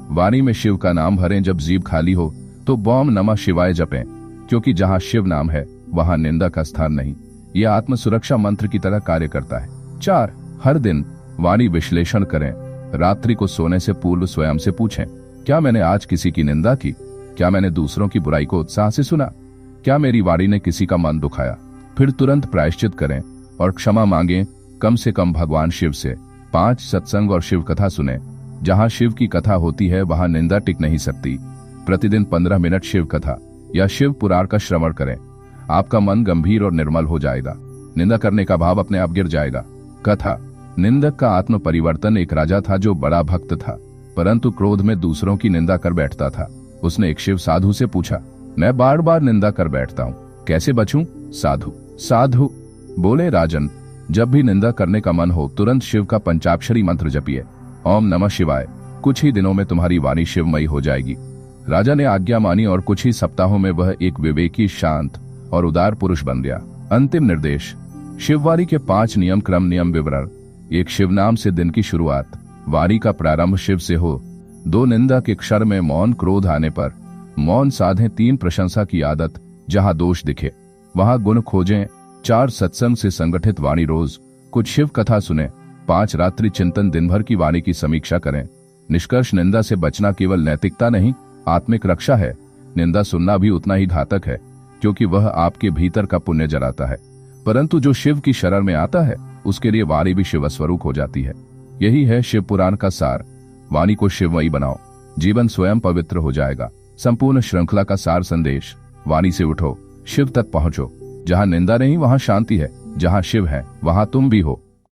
वाणी में शिव का नाम भरें। जब जीभ खाली हो तो ओम नमः शिवाय जपें, क्योंकि जहां शिव नाम है वहां निंदा का स्थान नहीं। यह आत्म सुरक्षा मंत्र की तरह कार्य करता है। 4. हर दिन वाणी विश्लेषण करें। रात्रि को सोने से पूर्व स्वयं से पूछें, क्या मैंने आज किसी की निंदा की? क्या मैंने दूसरों की बुराई को उत्साह से सुना? क्या मेरी वाणी ने किसी का मन दुखाया? फिर तुरंत प्रायश्चित करें और क्षमा मांगें, कम से कम भगवान शिव से। 5. सत्संग और शिव कथा सुने। जहां शिव की कथा होती है वहां निंदा टिक नहीं सकती। प्रतिदिन 15 मिनट शिव कथा या शिव पुराण का श्रवण करें। आपका मन गंभीर और निर्मल हो जाएगा। निंदा करने का भाव अपने आप गिर जाएगा। कथा, निंदक का आत्म परिवर्तन। एक राजा था जो बड़ा भक्त था, परंतु क्रोध में दूसरों की निंदा कर बैठता था। उसने एक शिव साधु से पूछा, मैं बार बार निंदा कर बैठता हूँ, कैसे बचूं? साधु बोले, राजन, जब भी निंदा करने का मन हो तुरंत शिव का पंचाक्षरी मंत्र जपिए, ओम नमः शिवाय। कुछ ही दिनों में तुम्हारी वाणी शिवमयी हो जाएगी। राजा ने आज्ञा मानी और कुछ ही सप्ताहों में वह एक विवेकी, शांत और उदार पुरुष बन गया। अंतिम निर्देश, शिववाणी के 5 नियम। क्रम नियम विवरण। 1. शिव नाम से दिन की शुरुआत। वाणी का प्रारंभ शिव से हो। 2. निंदा के क्षण में मौन। क्रोध आने पर मौन साधें। 3. प्रशंसा की आदत, जहां दोष दिखे वहां गुण खोजें। 4. सत्संग से संगठित वाणी रोज। कुछ शिव कथा सुने। 5. रात्रि चिंतन। दिन भर की वाणी की समीक्षा करें। निष्कर्ष, निंदा से बचना केवल नैतिकता नहीं, आत्मिक रक्षा है। निंदा सुनना भी उतना ही घातक है क्योंकि वह आपके भीतर का पुण्य जलाता है, परंतु जो शिव की शरण में आता है उसके लिए वाणी भी शिव स्वरूप हो जाती है। यही है शिव पुराण का सार। वाणी को शिवमयी बनाओ, जीवन स्वयं पवित्र हो जाएगा। संपूर्ण श्रृंखला का सार संदेश, वाणी से उठो, शिव तक पहुंचो। जहां निंदा नहीं वहां शांति है, जहां शिव है वहां तुम भी हो।